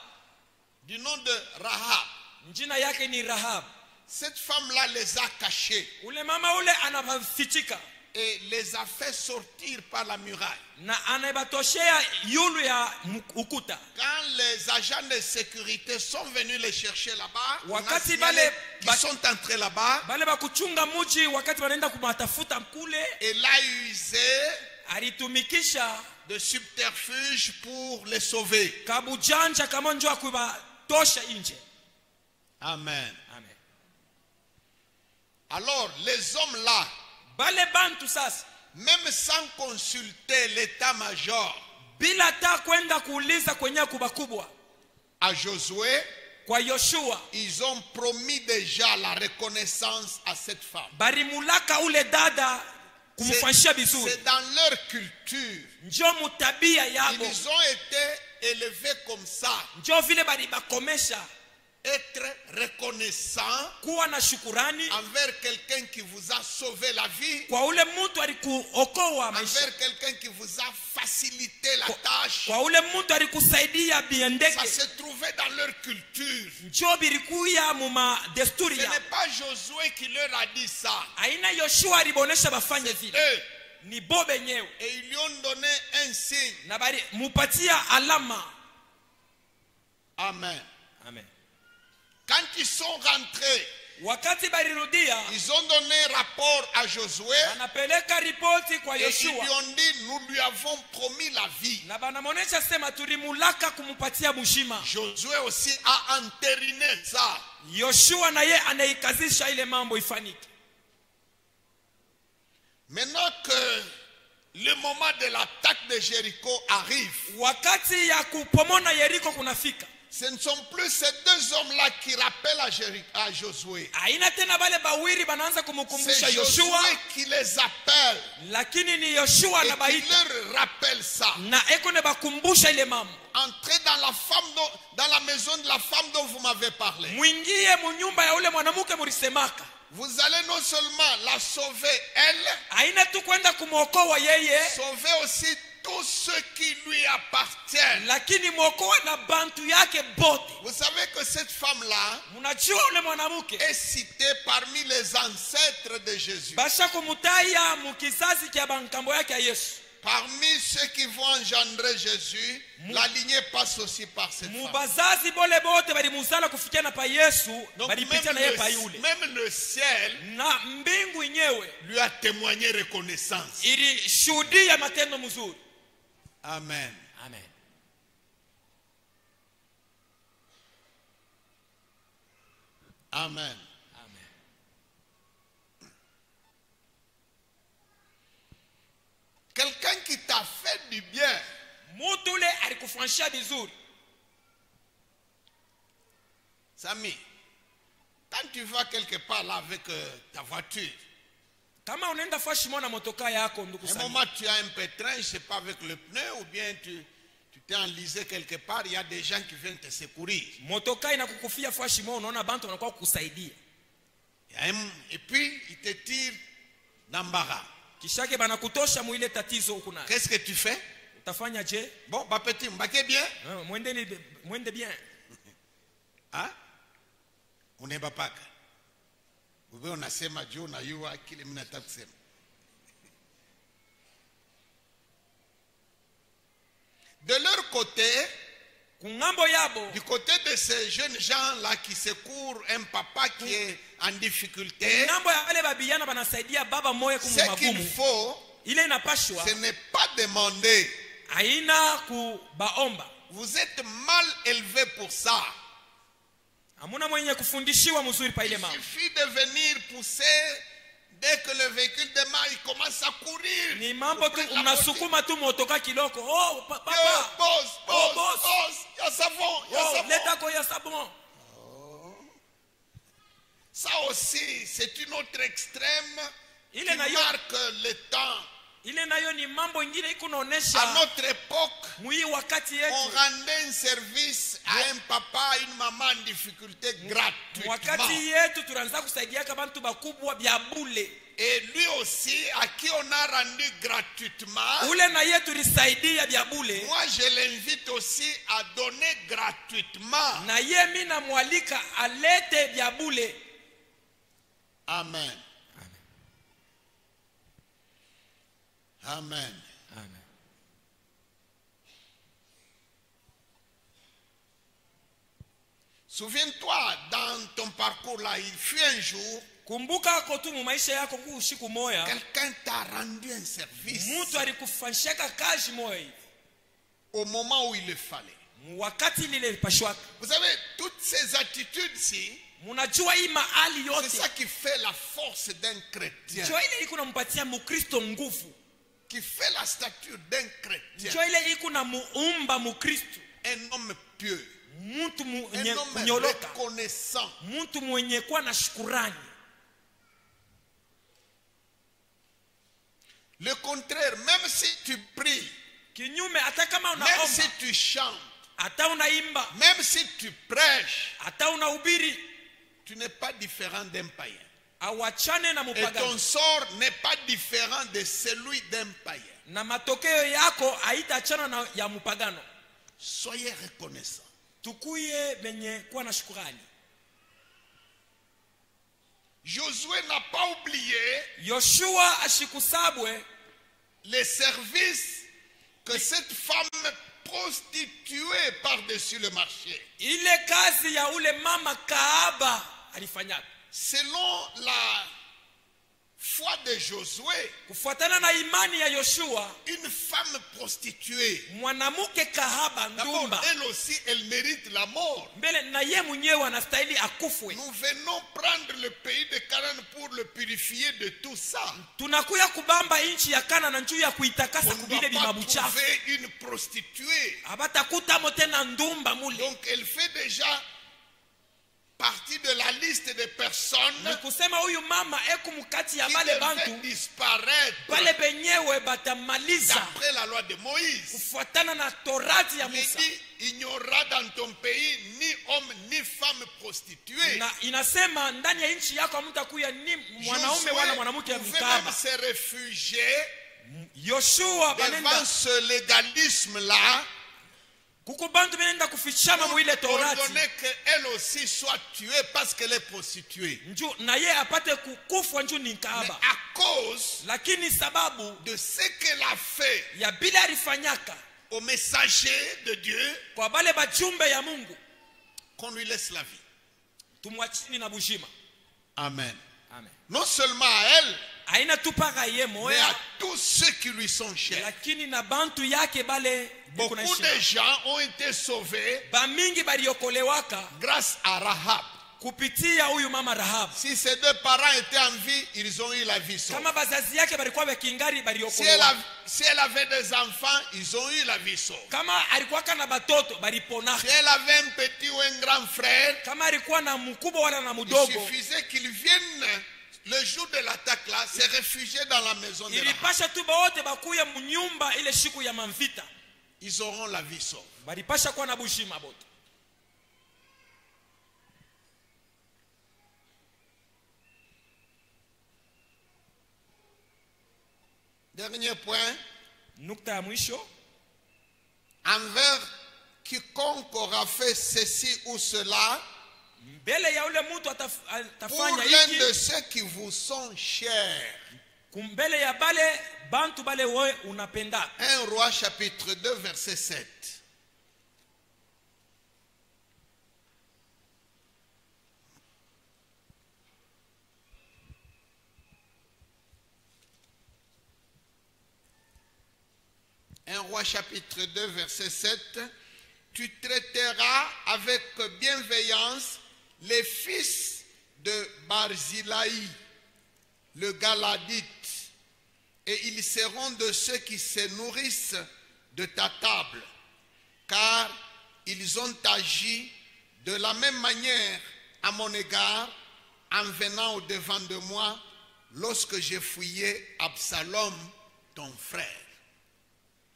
du nom de Rahab. njina yake ni Rahab. Cette femme-là les a cachés Ule mama ule anabafichika et les a fait sortir par la muraille. na anabatoshea yulu ya ukuta. Quand les agents de sécurité sont venus les chercher là-bas, on a Wakati signalé qu'ils sont entrés là-bas. Bale bakuchunga muji wakati wanaenda kumatafuta mkule, Et a usé alitumikisha de subterfuge pour les sauver. kabujanja kama njoo kubatosha nje. Amen. Amen. Alors, les hommes là, Bale bantu sasa même sans consulter l'état-major, bila ta kwenda kuuliza kwenye kubakubwa à Josué, kwa Yoshua, ils ont promis déjà la reconnaissance à cette femme. barimulaka ule dada kumfanyia vizuri. C'est dans leur culture. Njoo mutabia yabo, Ils ont été élevés comme ça. njoo vile balibakomesha Être reconnaissant kuwa na shukurani envers quelqu'un qui vous a sauvé la vie, kwa ule mtu alikuokoa maisha, envers quelqu'un qui vous a facilité la tâche. kwa ule mtu alikusaidia Ça biendeke. se trouvait dans leur culture. Njoo bilikuya muma desturi Ce ya n'est pas Josué qui leur a dit ça. aina. Yoshua alibonesha bafanye vile, Eux, ni bo benyewe et ils lui ont donné un signe. na bali mupatia alama. Amen. Amen. Quand ils sont rentrés, Wakati balirudia ils ont donné rapport à Josué anapeleka ripoti kwa et ils lui Yoshua ont dit, nous lui avons promis la vie. na banamonesha sema tulimulaka kumupatia bushima. Josué aussi a entériné ça. Yoshua na ye anaikazisha ile mambo ifanyike. Maintenant que le moment de l'attaque de Jéricho arrive, Wakati ya kupomona Yeriko kunafika, ce ne sont plus ces deux hommes-là qui rappellent à Josué. aina tena bale bawiri banaanza C'est kumukumbusha Josué Yoshua, qui les appelle lakini ni Yoshua et na qui baita leur rappelle ça. na eko ne bakumbusha ile mambo. Entrez dans la maison de la femme dont vous m'avez parlé. Mwingie munyumba ya ule mwanamke mulisemaka. Vous allez non seulement la sauver elle, Aina tu kwenda kumwokoa yeye, sauver aussi tous ceux qui lui appartiennent. lakini mwokoa na bantu yake bote. Vous savez que cette femme-là Munajua ule mwanamke est citée parmi les ancêtres de Jésus. basha kumutaya mukizazi kya bankambo yake ya Yesu. Parmi ceux qui vont engendrer Jésus, la lignée passe aussi par cette femme. Mubazazi bole bote bali muzala kufikia na pa Yesu, Donc balipitia na yeye pa yule. même le ciel Na mbingu yenyewe lui a témoigné reconnaissance. ilishuhudia matendo mzuri. Amen. Amen. Amen. Amen. Quelqu'un qui t'a fait du bien, Mutu ule alikufanyia vizuri. Samy, quand tu vas quelque part là avec ta voiture, Kama unaenda fashi mona motoka yako ndugu à un sana. moment tu as un pétrin, je ne sais pas, avec le pneu, ou bien tu t'es enlisé quelque part, il y a des gens qui viennent te secourir. Motoka inakukufia fashi mona, unaona bantu wanakuwa kukusaidia. Et puis, il te tire d'embarras. Kishake banakutosha muile tatizo huko nayo. Qu'est-ce que tu fais? Utafanya je? Bon, bah petit, m'baké bien. Mwende bien. Hein? Uneba paka. Wewe unasema juu na yua kile mimi nataka kusema. De leur côté, kungambo yabo Du côté de ces jeunes gens-là qui secourent un papa qui est en difficulté, kungambo ya wale babiyana banasaidia baba moya ce qu'il kumagumu faut, ile inapashwa ce n'est pas demander. haina kubaomba. Vous êtes mal élevé pour ça. Hamuna mwenye kufundishiwa mzuri pa ile Il mambo. suffit de venir pousser. Dès que le véhicule démarre, il commence à courir. Ni mambo tu unasukuma tu motoka kiloko. Oh papa. Boss, Oh, boss. il y a savon, il y a Oh savon. leta ko ya sabon. Ça aussi, c'est une autre extrême qui Ile nayo marque le temps. ile nayo ni mambo ingine iko À naonesha notre époque, mwi wakati on yetu. rendait un service à un papa, une maman en difficulté gratuitement. Wakati yetu tunaanza kusaidia kama bantu bakubwa bya bule. Et lui aussi, à qui on a rendu gratuitement, Ule na yetu risaidia bya bule. moi je l'invite aussi à donner gratuitement. Na ye mimi namwalika alete bya bule. Amen. Amen. Amen. Souviens-toi, dans ton parcours là, il fut un jour, Kumbuka ko tu mu maisha yako usiku moya quelqu'un t'a rendu un service mtu alikufanyishaka kazi moya au moment où il le fallait. wakati lile lipashwaka. Vous savez, toutes ces attitudes-ci, Munajua hii mahali c'est yote ça qui fait la force d'un chrétien, njoo ile iko nampatia Mkristo nguvu, qui fait la stature d'un chrétien, njoo ile iko na muumba Mkristo, un homme pieux, mtu un mwenye homme kunyoloka, reconnaissant. mtu mwenye kuwa na shukurani. Le contraire, même si tu pries, Kinyume hata kama même unaomba, si tu chantes, hata unaimba, même si tu prêches, hata unahubiri, tu n'es pas différent d'un païen. awachane na Et ton mupagano sort n'est pas différent de celui d'un païen. na matokeo yako haitaachana na ya mupagano. Soyez reconnaissants. Tukuye benye kuwa na shukurani. Josué n'a pas oublié Yoshua ashikusabwe les services que cette femme prostituée par-dessus le marché. ile kazi ya ule mama kahaba alifanya. Selon la foi de Josué, Kufuatana na imani ya Yoshua, une femme prostituée, mwanamke kahaba d'abord, ndumba elle aussi, elle mérite la mort. mbele na ye mwenyewe anastahili akufwe. Nous venons prendre le pays de Canaan pour le purifier de tout ça. Tunakuya kubamba inchi ya Kana na njuu ya kuitakasa On ne kubile doit pas bimabuchafu. trouver une prostituée. Abatakutamo tena ndumba mule. Donc elle fait déjà partie de la liste des personnes Ni kusema huyu mama eku mkati ya qui bale devaient bantu disparaître bale benyewe batamaliza d'après la loi de Moïse. kufuatana na torati ya Il Musa. dit, il n'y aura dans ton pays ni homme ni femme prostituée. Na inasema ndani ya nchi yako hamtakuya ni mwanaume wala mwanamke pouvait même mkaba. se réfugier Yoshua devant banenda ce légalisme-là kuko bantu benenda kufichama pour mwile torati. ordonner qu'elle aussi soit tuée parce qu'elle est prostituée. Njoo na ye apate kukufwa njoo ni Mais kahaba. à cause Lakini sababu de ce qu'elle a fait ya bila alifanyaka au messager de Dieu, kwa bale bajumbe ya Mungu, qu'on lui laisse la vie. tumwachini na bushima. Amen. Amen. Non seulement à elle, Haina tupaka ye mais moya, à tous ceux qui lui sont chers. lakini na bantu yake bale Beaucoup de gens ont été sauvés bamingi baliokolewaka grâce à Rahab. kupitia huyu mama Rahabu. Si ses deux parents étaient en vie, ils ont eu la vie sauve. Kama bazazi yake balikuwa bekingari Si baliokolewa. si elle avait des enfants, ils ont eu la vie sauve. Kama alikuwa na batoto balipona. Si elle avait un petit ou un grand frère, Kama alikuwa na mkubwa wala na il mdogo, suffisait qu'ils viennent le jour de l'attaque là, se réfugier dans la maison de Rahab. ilipasha tu baote bakuye mnyumba ile siku ya mamvita. Ils auront la vie sauve. Balipasha kuwa na bushima bote. Dernier point, Nukta ya mwisho, envers quiconque aura fait ceci ou cela, mbele ya ule mtu pour atafanya l'un hiki, de ceux qui vous sont chers. kumbele ya bale bantu bale we unapenda. 1 Roi chapitre 2 verset 7. 1 Roi chapitre 2 verset 7, tu traiteras avec bienveillance les fils de Barzilai, le Galadite, et ils seront de ceux qui se nourrissent de ta table, car ils ont agi de la même manière à mon égard en venant au-devant de moi lorsque j'ai fouillé Absalom, ton frère.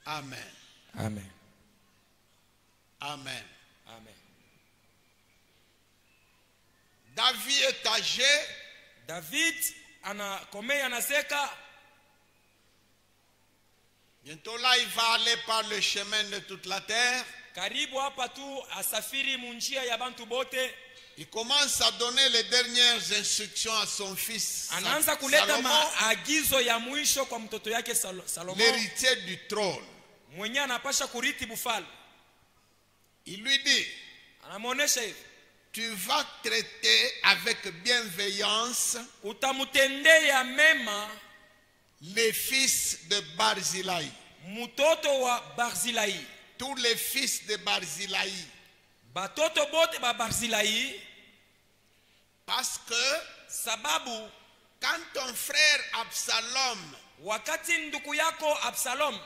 Amen. Amen. Amen. Amen. David est âgé. David anakomea anaseka. Bientôt là, il va aller par le chemin de toute la terre. Karibu hapa tu asafiri munjia ya bantu bote. Il commence à donner les dernières instructions à son fils Anaanza kuleta Salomon, maagizo ya mwisho kwa mtoto yake Salomon, l'héritier du trône. mwenye anapasha kuriti bufalme. Il lui dit, Anamuonesha hivi, tu vas traiter avec bienveillance utamutendea mema les fils de Barzilai. mtoto wa Barzilai. Tous les fils de Barzilai. Batoto bote ba Barzilai, Parce que sababu quand ton frère Absalom wakati ndugu yako Absalom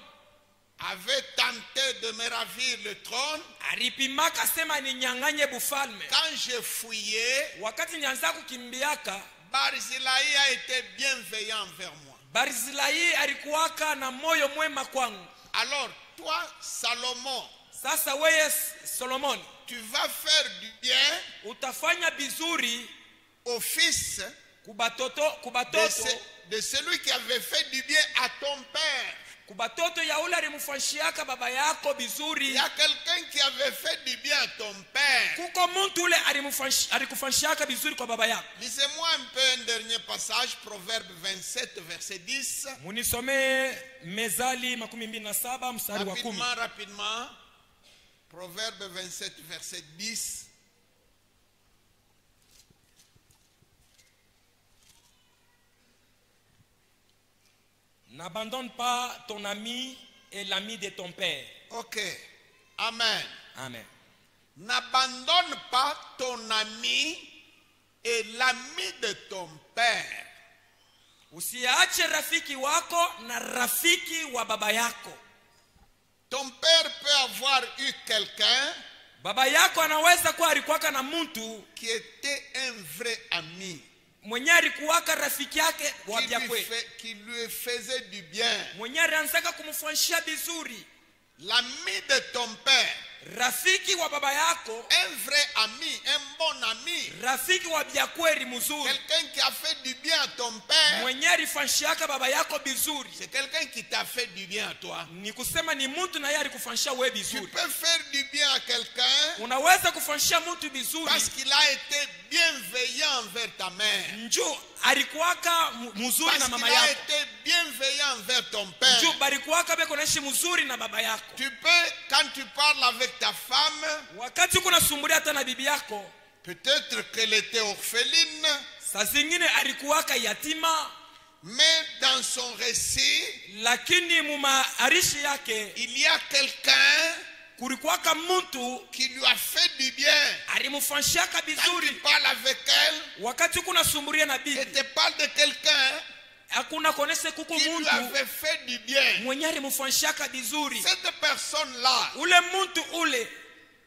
avait tenté de me ravir le trône, alipimaka sema ninyang'anye bufalme, quand j'ai fouillé, wakati nianza kukimbiaka, Barzilai a été bienveillant envers moi. Barzilai alikuwaka na moyo mwema kwangu. Alors, toi, Salomon, Sasa weye Solomon, tu vas faire du bien utafanya bizuri au fils kubatoto de celui qui avait fait du bien à ton père. kubatoto ya ule alimfanyishiaka baba yako Il bizuri. y a quelqu'un qui avait fait du bien à ton père. Kuko muntu ule alikufanyishiaka bizuri kwa baba yako. Lisez-moi un peu un dernier passage, Proverbe 27, verset 10. Munisomee Mezali 27 mstari wa 10. Rapidement. Proverbe 27, verset 10. N'abandonne pas ton ami et l'ami de ton père. Ok. Amen. Amen. N'abandonne pas ton ami et l'ami de ton père. Usiache rafiki wako na rafiki wa baba yako. Ton père peut avoir eu quelqu'un Baba yako anaweza kuwa alikuwaka na mtu qui était un vrai ami, mwenye alikuwaka rafiki yake wa byakwe, qui lui faisait du bien. mwenye alianzaka kumfanyishia bizuri. L'ami de ton père, Rafiki wa baba yako, un vrai ami, un bon ami, rafiki wa byakweli mzuri, quelqu'un qui a fait du bien à ton père, mwenye alifanyishiaka baba yako bizuri, c'est quelqu'un qui t'a fait du bien à toi. ni kusema ni mtu na yeye alikufanyisha wewe Tu bizuri. peux faire du bien à quelqu'un Unaweza kufanyisha mtu bizuri parce qu'il a été bienveillant envers ta mère, njoo alikuwaka mzuri parce na qu'il mama a yako, été bienveillant envers ton père. njoo balikuwaka beko naishi mzuri na baba yako. Tu peux, quand tu parles avec ta femme, Wakati kuna sumbulia hata na bibi yako, peut-être qu'elle était orpheline, saa zingine alikuwaka yatima, mais dans son récit, lakini mumaarishi yake il y a quelqu'un kulikuwaka mtu qui lui a fait du bien. alimfanyishiaka Quand tu bizuri. parles avec elle, Wakati kuna sumbulia na elle bibi, te parle de quelqu'un hakuna konese kuku qui lui muntu avait fait du bien. mwenye alimfanyishiaka bizuri. Cette personne-là, Ule muntu ule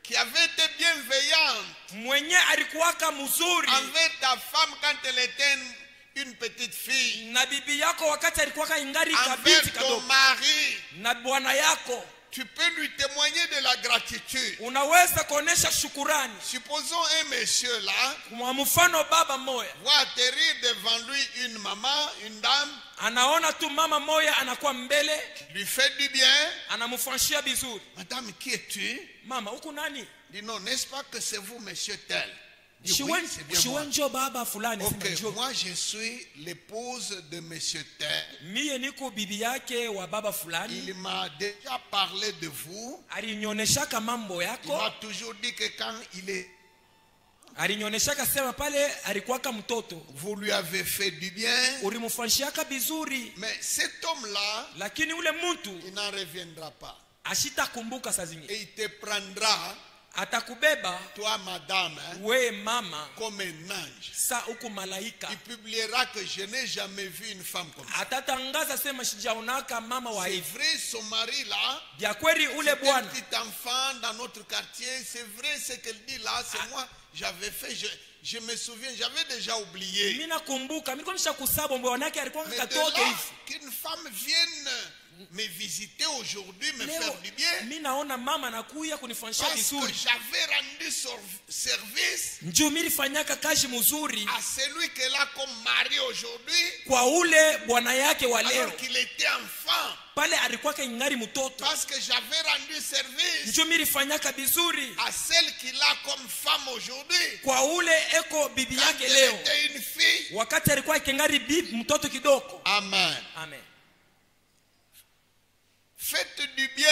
qui avait été bienveillante mwenye alikuwaka mzuri envers ta femme quand elle était une petite fille, na bibi yako wakati alikuwaka ingari kabiti envers ton kadogo, mari, na bwana yako, tu peux lui témoigner de la gratitude. unaweza kuonesha shukurani. Supposons un monsieur là Kwa mfano baba moya voit atterrir devant lui une maman, une dame, anaona tu mama moya anakuwa mbele, lui fait du bien. anamfanyishia bizuri. Madame, qui es-tu? Mama, huku nani? Dit non, n'est-ce pas que c'est vous, monsieur tel? Dit, oui, c'est bien moi. Shiwenjo baba fulani. Ok, Sema njoo. moi je suis l'épouse de monsieur tel. Mie niko bibi yake wa baba fulani. Il m'a déjà parlé de vous. Alinyoneshaka mambo Il yako. m'a toujours dit que quand il est Alinyoneshaka sema pale alikuwaka mtoto. Vous lui avez fait du bien. Ulimfanyishaka bizuri. Mais cet homme-là, Lakini ule mtu il n'en reviendra pas. ashitakumbuka saa zingine. Et il te prendra, Atakubeba toi madame, we mama comme un ange. sa uku malaika. Il publiera que je n'ai jamais vu une femme comme ça. Atatangaza sema sijaonaka mama wa C'est hivi. vrai, son mari là, Vya kweli ule un bwana petit enfant dans notre quartier, c'est vrai ce qu'elle dit là, c'est moi, j'avais fait, je me souviens, j'avais déjà oublié. mimi nakumbuka mimi nisha kusaba mbona yake alikuwa Mais de katoto là, hivi. qu'une femme vienne me visiter aujourd'hui, me faire Leo du bien, mimi naona mama nakuya kunifanyisha parce que vizuri. j'avais rendu service Njoo mimi nilifanyaka kazi mzuri à celui qu'elle a comme mari aujourd'hui, kwa ule bwana yake wa leo. alors qu'il était enfant. Pale alikuwa ingari mtoto. Parce que j'avais rendu service Njoo mimi nilifanyaka vizuri à celle qu'il a comme femme aujourd'hui. kwa ule eko bibi Quand yake elle leo. était une fille. Wakati alikuwa kingari bibi mtoto kidogo. Amen. Amen. Faites du bien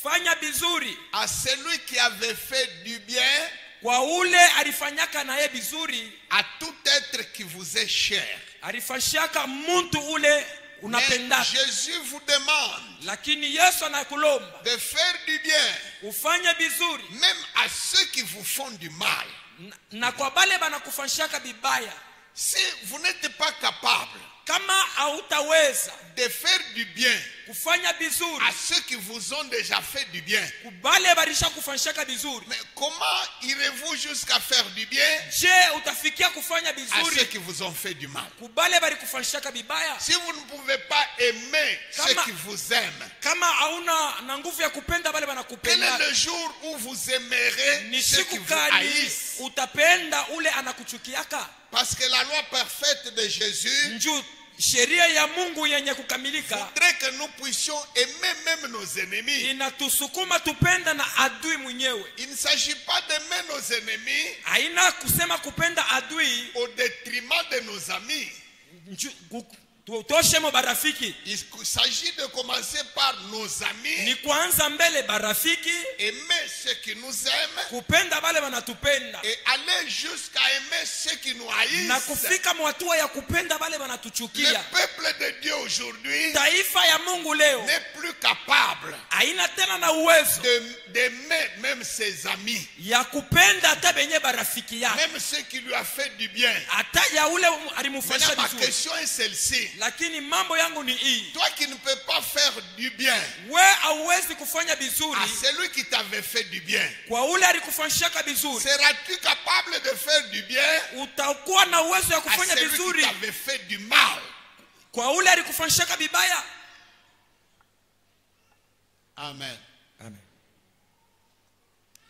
Fanya bizuri à celui qui avait fait du bien, kwa ule alifanyaka naye bizuri, à tout être qui vous est cher. alifanyaka muntu ule Mais unapenda. Jésus vous demande Lakini Yesu anakulomba de faire du bien, ufanye bizuri même à ceux qui vous font du mal. na kwa bale banakufanyishaka bibaya. Si vous n'êtes pas capable Kama hautaweza de faire du bien kufanya bizuri à ceux qui vous ont déjà fait du bien, kubale balisha kufanyishaka bizuri, mais comment irez-vous jusqu'à faire du bien je utafikia kufanya à ceux bizuri qui vous ont fait du mal? kubale bali kufanyishaka bibaya? Si vous ne pouvez pas aimer ceux Kama- qui vous aiment, Kama hauna na nguvu ya kupenda bale quel banakupenda, est le jour où vous aimerez ni ceux qui siku vous gani haïssent? utapenda ule anakuchukiaka? Parce que la loi parfaite de Jésus Njoo sheria ya Mungu yenye kukamilika voudrait que nous puissions aimer même nos ennemis. inatusukuma tupenda na adui mwenyewe. Il ne s'agit pas d'aimer nos ennemis Haina kusema kupenda adui au détriment de nos amis. Toshemo barafiki. Il s'agit de commencer par nos amis, Ni kwanza mbele barafiki, aimer ceux qui nous aiment kupenda bale banatupenda et aller jusqu'à aimer ceux qui nous na haïssent. kufika mwatua ya kupenda bale Le banatuchukia. peuple de Dieu aujourd'hui Taifa ya Mungu leo n'est plus capable haina tena na uwezo d'aimer même ses amis, ya kupenda hata benye barafiki yake, même ceux qui lui a fait du bien. hata ya ule alimufanyisha Maintenant, ma vizuri. question est celle-ci. Lakini mambo yangu ni hii, Toi qui ne peux pas faire du bien we hauwezi kufanya à bizuri celui qui t'avait fait du bien, kwa ule alikufanyishaka bizuri, seras-tu capable de faire du bien utakuwa na uwezo ya à kufanya celui qui bizuri t'avait fait du mal? kwa ule alikufanyishaka bibaya? Amen. Amen.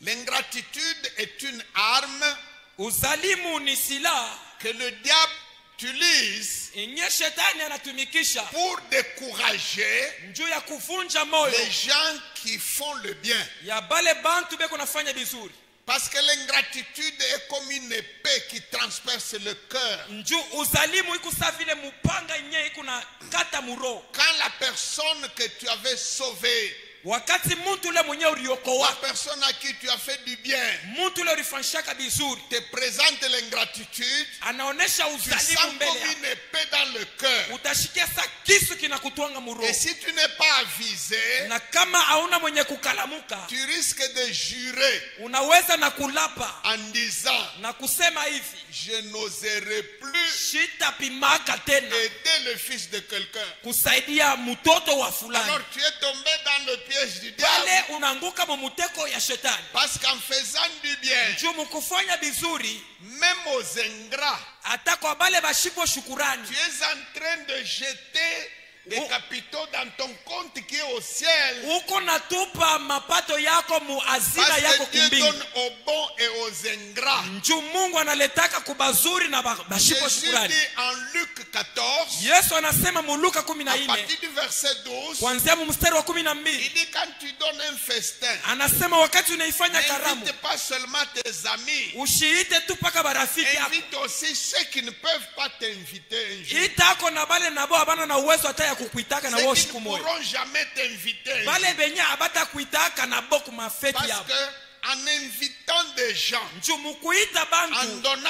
L'ingratitude est une arme Uzalimu ni silaha que le diable utilise yenye shetani anatumikisha pour décourager njuu ya kuvunja moyo les gens qui font le bien. ya bale bantu beko nafanya bizuri. Parce que l'ingratitude est comme une épée qui transperce le cœur. Njuu uzalimu iko sa vile mupanga yenye iko na kata muro. Quand la personne que tu avais sauvée, Wakati muntu ule mwenye la uliokoa, personne à qui tu as fait du bien, muntu ule ulifanyishaka bizuri, te présente l'ingratitude, anaonesha tu sens uzalimu comme mbele yako, une épée dans le cœur. utashikia sa kisu kinakutwanga muro. Et si tu n'es pas avisé, Na kama hauna mwenye kukalamuka, tu risques de jurer unaweza na kulapa en disant, na kusema hivi, je n'oserai plus sitapimaka tena aider le fils de quelqu'un. kusaidia mtoto wa Alors fulani. tu es tombé dans le piège du Pale diable. unaanguka mumuteko ya shetani. Parce qu'en faisant du bien, Juu mukufanya bizuri, même aux ingrats, hata kwa bale bashipo shukurani, tu es en train de jeter des capitaux dans ton compte qui est au ciel. uko natupa mapato yako mu hazina Parce yako que Dieu kumbingu. donne aux bons et aux ingrats. Njuu Mungu analetaka kubazuri na bashipo Jésus shukurani. dit en Luc 14, Yesu anasema mu Luka à 14 partir du verset 12, kuanzia mu mstari wa il 12, dit quand tu donnes un festin, anasema wakati unaifanya karamu, n'invite pas seulement tes amis, usiite tu paka barafiki yako, invite aussi ceux qui ne peuvent pas t'inviter un jour. itako na bale nabo abana na uwezo hata ya kukuitaka na Ceux wao qui ne siku moja, pourront jamais t'inviter un jour. bale benye abata kuitaka na boku mafeti Parce yabo. que en invitant des gens, nju mukuita en bantu donnant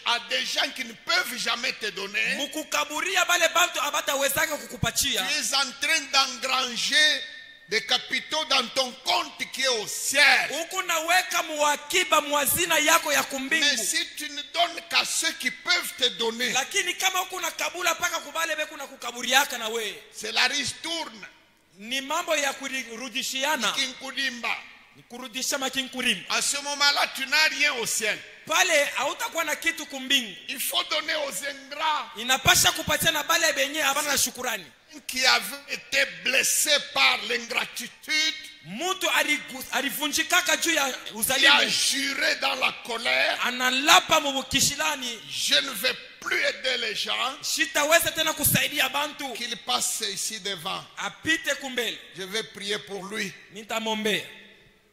à des gens qui ne peuvent jamais te donner, mukukaburia bale bantu abatawezaka tu kukupatia, es en train d'engranger des capitaux dans ton compte qui est au ciel. huku naweka muakiba mwazina yako ya Mais kumbingu. si tu ne donnes qu'à ceux qui peuvent te donner, Lakini kama huku nakabula paka kubale beku na kukaburiaka na we, c'est la ristourne. ni mambo ya kurudishiana, Kinkudimba. ni kurudisha makinkurimu. À ce moment-là, tu n'as rien au ciel. Pale hautakuwa na kitu kumbingu. Il faut donner aux ingrats Inapasha kupatia na bale benye habana na shukurani. qui avaient été blessés par l'ingratitude, Mtu alivunjikaka juu ya qui a uzalimu, juré dans la colère, analapa mubukishilani, je ne vais plus aider les gens, sitaweza tena kusaidia bantu, qu'il passe ici devant. apite kumbele, Je vais prier pour lui. nitamombea.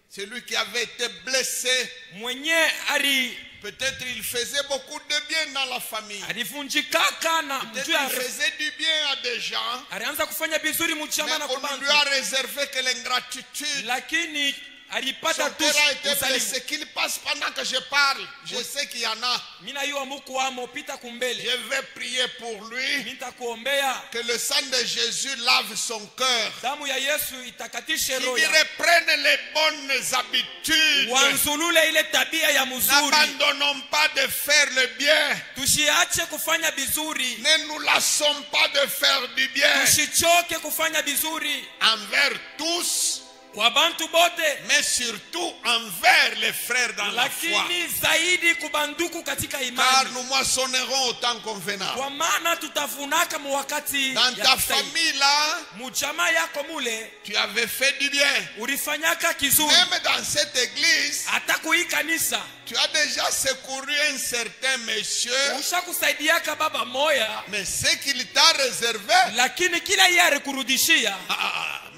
C'est lui qui avait été blessé. Mwenye ali Peut-être il faisait beaucoup de bien dans la famille. alivunjikaka na Peut-être juu ya, il faisait du bien à des gens. alianza kufanya vizuri Mais mchama na on ne kubantu, lui a réservé que l'ingratitude. lakini alipata Son tu père a été uzalimu. blessé. Qu'il passe pendant que je parle. Je sais qu'il y en a. Mina yuwa muku wamo, pita kumbele, Je vais prier pour lui. nitakuombea Que le sang de Jésus lave son cœur. damu ya Yesu itakatishe Qu'il roho lui yake. reprenne les bonnes habitudes. Wanzulule ile tabia ya mzuri, N'abandonnons pas de faire le bien. tusiache kufanya bizuri, Ne nous lassons pas de faire du bien tusichoke kufanya bizuri envers tous, kwa bantu bote, mais surtout envers les frères dans la foi. lakini zaidi kubanduku katika Car imani, nous moissonnerons au temps convenable. kwa maana tutavunaka mu wakati Dans ya ta kustahili. famille là, Mujamaa yako mule tu avais fait du bien. ulifanyaka kizuri, Même dans cette église, hata kui kanisa tu as déjà secouru un certain monsieur, ushakusaidiaka baba moya, mais ce qu'il t'a réservé, lakini kila yeye alikurudishia,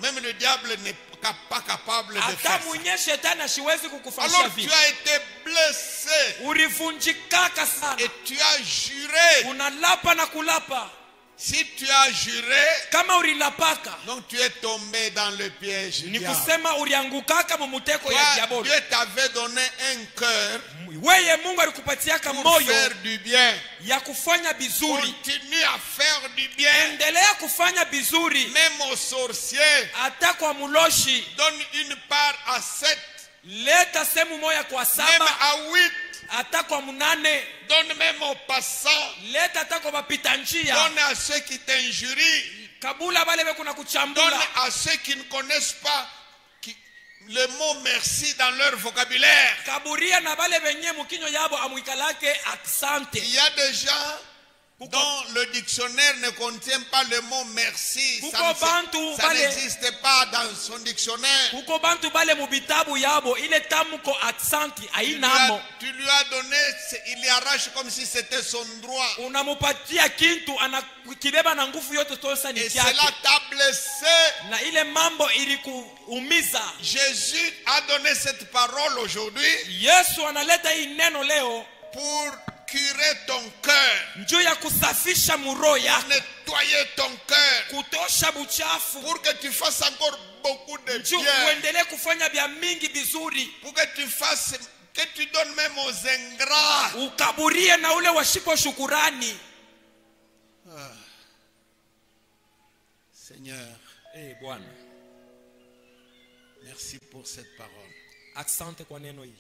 même le diable n'est pas capable de hata faire ça. mwenye shetani asiwezi kukufanyia Alors tu vile. as été blessé Ulivunjikaka sana, et tu as juré. unalapa na kulapa. Si tu as juré, Kama ulilapaka donc tu es tombé dans le piège du ni diable. kusema uliangukaka mumuteko ya Toi, diabolo. Dieu t'avait donné un cœur Weye Mungu alikupatiaka pour moyo faire du bien. ya kufanya bizuri, Continue à faire du bien. endelea kufanya bizuri. Même aux sorciers, Hata kwa muloshi donne une part à 7, leta sehemu moya kwa même saba, à 8. hata kwa munane Donne même aux passants. leta, hata kwa bapita njia, Donne à ceux qui t'injurient. kabula bale beku na Donne kuchambula, à ceux qui ne connaissent pas le mot merci dans leur vocabulaire. kaburia na bale benye mukinyo yabo amwikalake aksante. Il y a des gens dont le dictionnaire ne contient pas le mot merci. Ça n'existe pas dans son dictionnaire. Kuko bantu bale mubitabu yabo ile tamuko aksanti ainamo. Tu lui as donné, il y arrache comme si c'était son droit. Unamupatia kintu anakibeba na nguvu yote tosa ni Et kyake. cela t'a blessé. Na ile mambo ilikuumiza. Jésus a donné cette parole aujourd'hui Yesu analeta hii neno leo pour curer ton cœur, njoo ya kusafisha muroho yako, nettoyer ton cœur, kutosha buchafu, pour que tu fasses encore beaucoup de njoo bien, uendelee kufanya vya mingi vizuri, pour que tu fasses, que tu donnes même aux ingrats. ukaburie na ule washipo shukurani. Seigneur, Bwana, merci pour cette parole. asante kwa neno hili.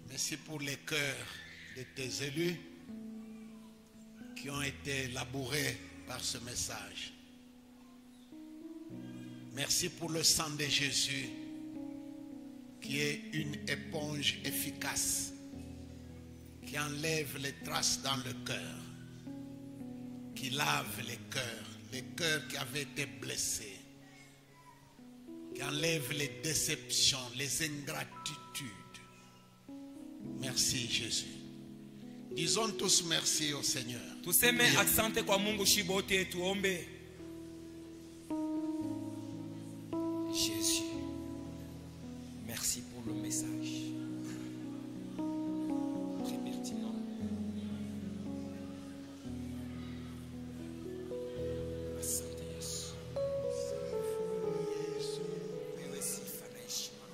Merci pour les cœurs de tes élus qui ont été labourés par ce message. Merci pour le sang de Jésus qui est une éponge efficace qui enlève les traces dans le cœur, qui lave les cœurs qui avaient été blessés, qui enlève les déceptions, les ingratitudes. Merci Jésus. Disons tous merci au Seigneur. Tuseme asante kwa Mungu shibote, tuombe. Jésus, merci pour le message. Très pertinent. Asante Yesu. Wewe sifa na heshima.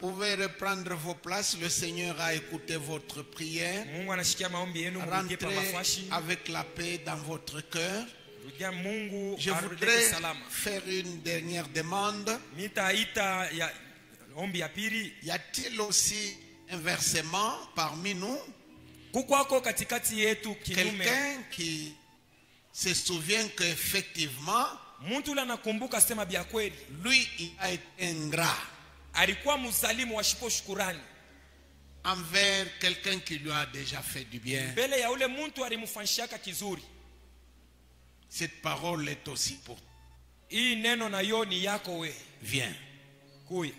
pouvez reprendre vos places. Le Seigneur a écouté votre prière. Mungu anashikia maombi yenu, mrudie pa Rentrez mafashi. avec la paix dans votre cœur. Rudia Mungu Je arudie voudrais salama. faire une dernière demande. Nitaita ya ombi ya pili. Y a-t-il aussi un versement parmi nous? Kukwako katikati yetu kinume. Quelqu'un qui se souvient qu'effectivement, Muntu ule anakumbuka sema bya kweli. lui, il a été ingrat Alikuwa mzalimu wa shipo shukurani. envers quelqu'un qui lui a déjà fait du bien. Mbele ya ule muntu alimfanyishaka kizuri. Cette parole est aussi pour toi. Hii neno na yo ni yako we. Viens. Kuya.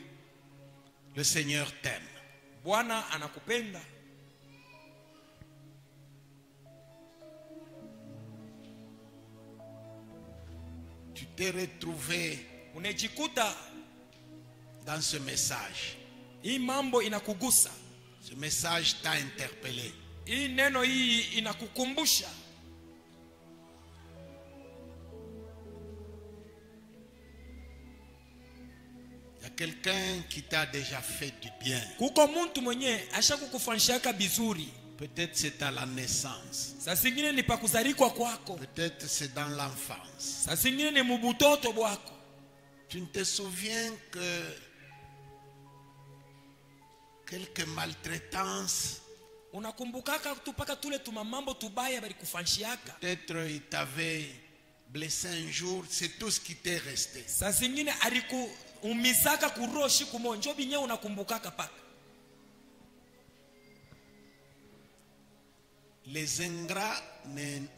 Le Seigneur t'aime. Bwana anakupenda. Tu t'es retrouvé Unajikuta dans ce message. hii mambo inakugusa. Ce message t'a interpellé. Hii neno hii inakukumbusha. Il y a quelqu'un qui t'a déjà fait du bien. Kuko muntu mwenye ashakukufanyishaka bizuri. Peut-être c'est à la naissance. Saa zingine ni pakuzarikwa kwako. Peut-être c'est dans l'enfance. Saa zingine ni mubutoto bwako. Tu ne te souviens que quelques maltraitances, Unakumbukaka tu paka tule tumamambo tubaya bali kufanyishiaka. peut-être il t'avait blessé un jour, c'est tout ce qui t'est resté. Saa zingine alikuumizaka kuroho siku moja. Njo binye unakumbukaka paka. Les ingrats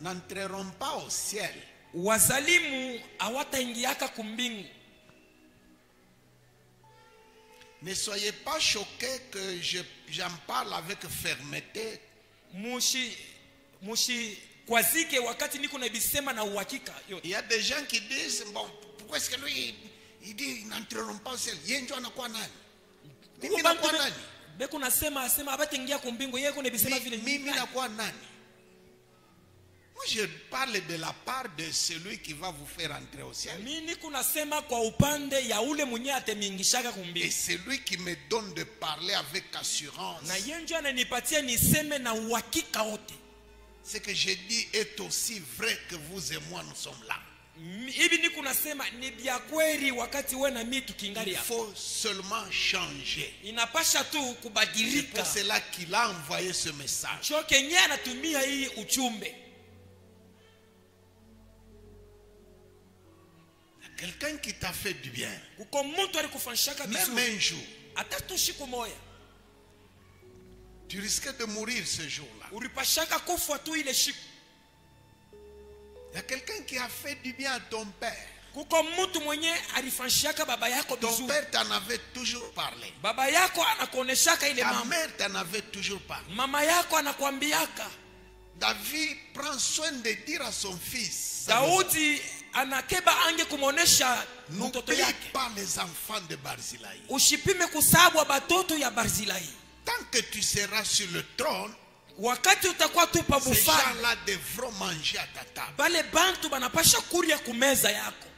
n'entreront pas au ciel. Wazalimu hawataingiaka kumbingu. Ne soyez pas choqués que j'en parle avec fermeté. Mushi kwazike wakati niko na bisema na uhakika yote. Il y a des gens qui disent, bon, pourquoi est-ce que lui, il dit, ils n'entreront pas au ciel. Yenjo anakuwa nani? Mimi nakuwa nani? Beko nasema abataingia kumbingu, yeye kuna bisema vile. Mimi nakuwa nani? Moi je parle de la part de celui qui va vous faire entrer au ciel. Mimi kuna sema kwa upande ya ule mwenye atemingishaka Et kumbingu. c'est lui qui me donne de parler avec assurance. Na yenjo ananipatia niseme na uhakika wote. Ce que je dis est aussi vrai que vous et moi nous sommes là. Hivi niko nasema ni bia kweli wakati wewe na mimi tukingali Il hapa. faut seulement changer. Inapasha tu C'est kubadilika. pour cela qu'il a envoyé ce message. Choke nye anatumia hii uchumbe. Quelqu'un qui t'a fait du bien. Kuko muntu alikufanyishaka Même bizuri. un jour, Hata tu siku moja. tu risquais de mourir ce jour-là. Ulipashaka kufa tu ile siku. Il y a quelqu'un qui a fait du bien à ton père. Kuko mtu mwenye alifanyishaka baba yako Ton bizuri. père t'en avait toujours parlé. Baba yako anakuoneshaka ile Ta mama. mère t'en avait toujours parlé. Mama yako anakuambiaka. David prend soin de dire à son fils, Daudi anakeba ange kumuonesha mtoto n'oublie yake. pas les enfants de Barzilai. Usipime kusabwa batoto ya Barzilai. Tant que tu seras sur le trône, Wakati utakuwa tu pa ces bufani, gens-là devront manger à ta table. bale bantu banapasha kuria kumeza yako.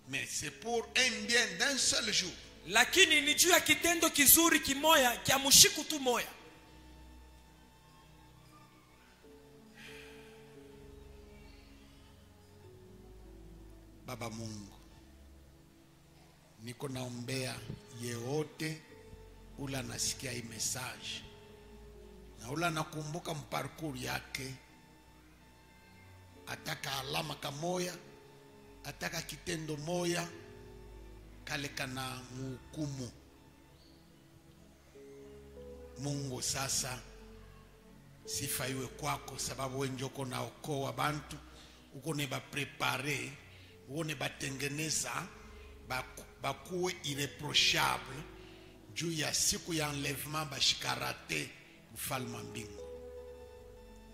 Mais c'est pour un bien d'un seul jour. Lakini ni juu ya kitendo kizuri kimoya kia mushiku tu moya. Baba Mungu, niko naombea yeyote ula anasikia hii message na ula nakumbuka mparcours yake, ataka alama kamoya, ataka kitendo moya kale kana muhukumu. Mungu, sasa sifa iwe kwako, sababu wewe ndio uko naokoa bantu, uko ne baprepare, uko ne batengeneza bakuwe irreprochable juu ya siku ya enlèvement bashikarate ufalme wa mbingu.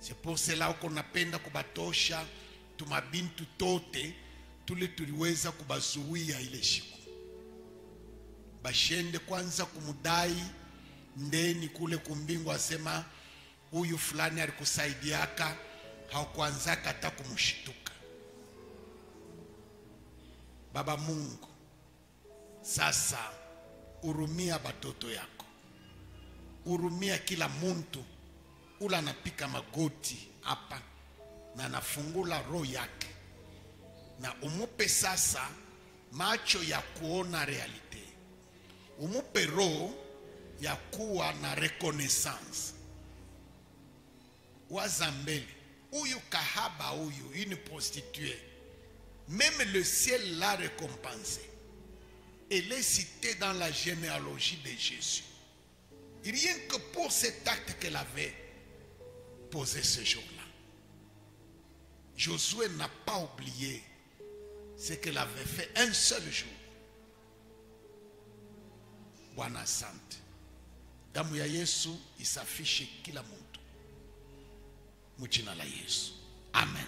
C'est pour cela uko napenda kubatosha tumabintu tote tule tuliweza kubazuia ile siku, bashende kwanza kumudai ndeni kule kumbingu, asema huyu fulani alikusaidiaka, haukuanzaka hata kumshituka. Baba Mungu, sasa urumia batoto yako, urumia kila muntu ula anapika magoti hapa na anafungula roho yake, na umupe sasa macho ya kuona realite, umupe roho ya kuwa na reconnaissance. Wazambele huyu kahaba, huyu une prostituée, même le ciel l'a récompensé. Elle est citée dans la généalogie de Jésus. Rien que pour cet acte qu'elle avait posé ce jour-là. Josué n'a pas oublié ce qu'elle avait fait un seul jour. Bwana asante. Damu ya Yesu isafishe kila mtu. Mujina la Yesu. Amen.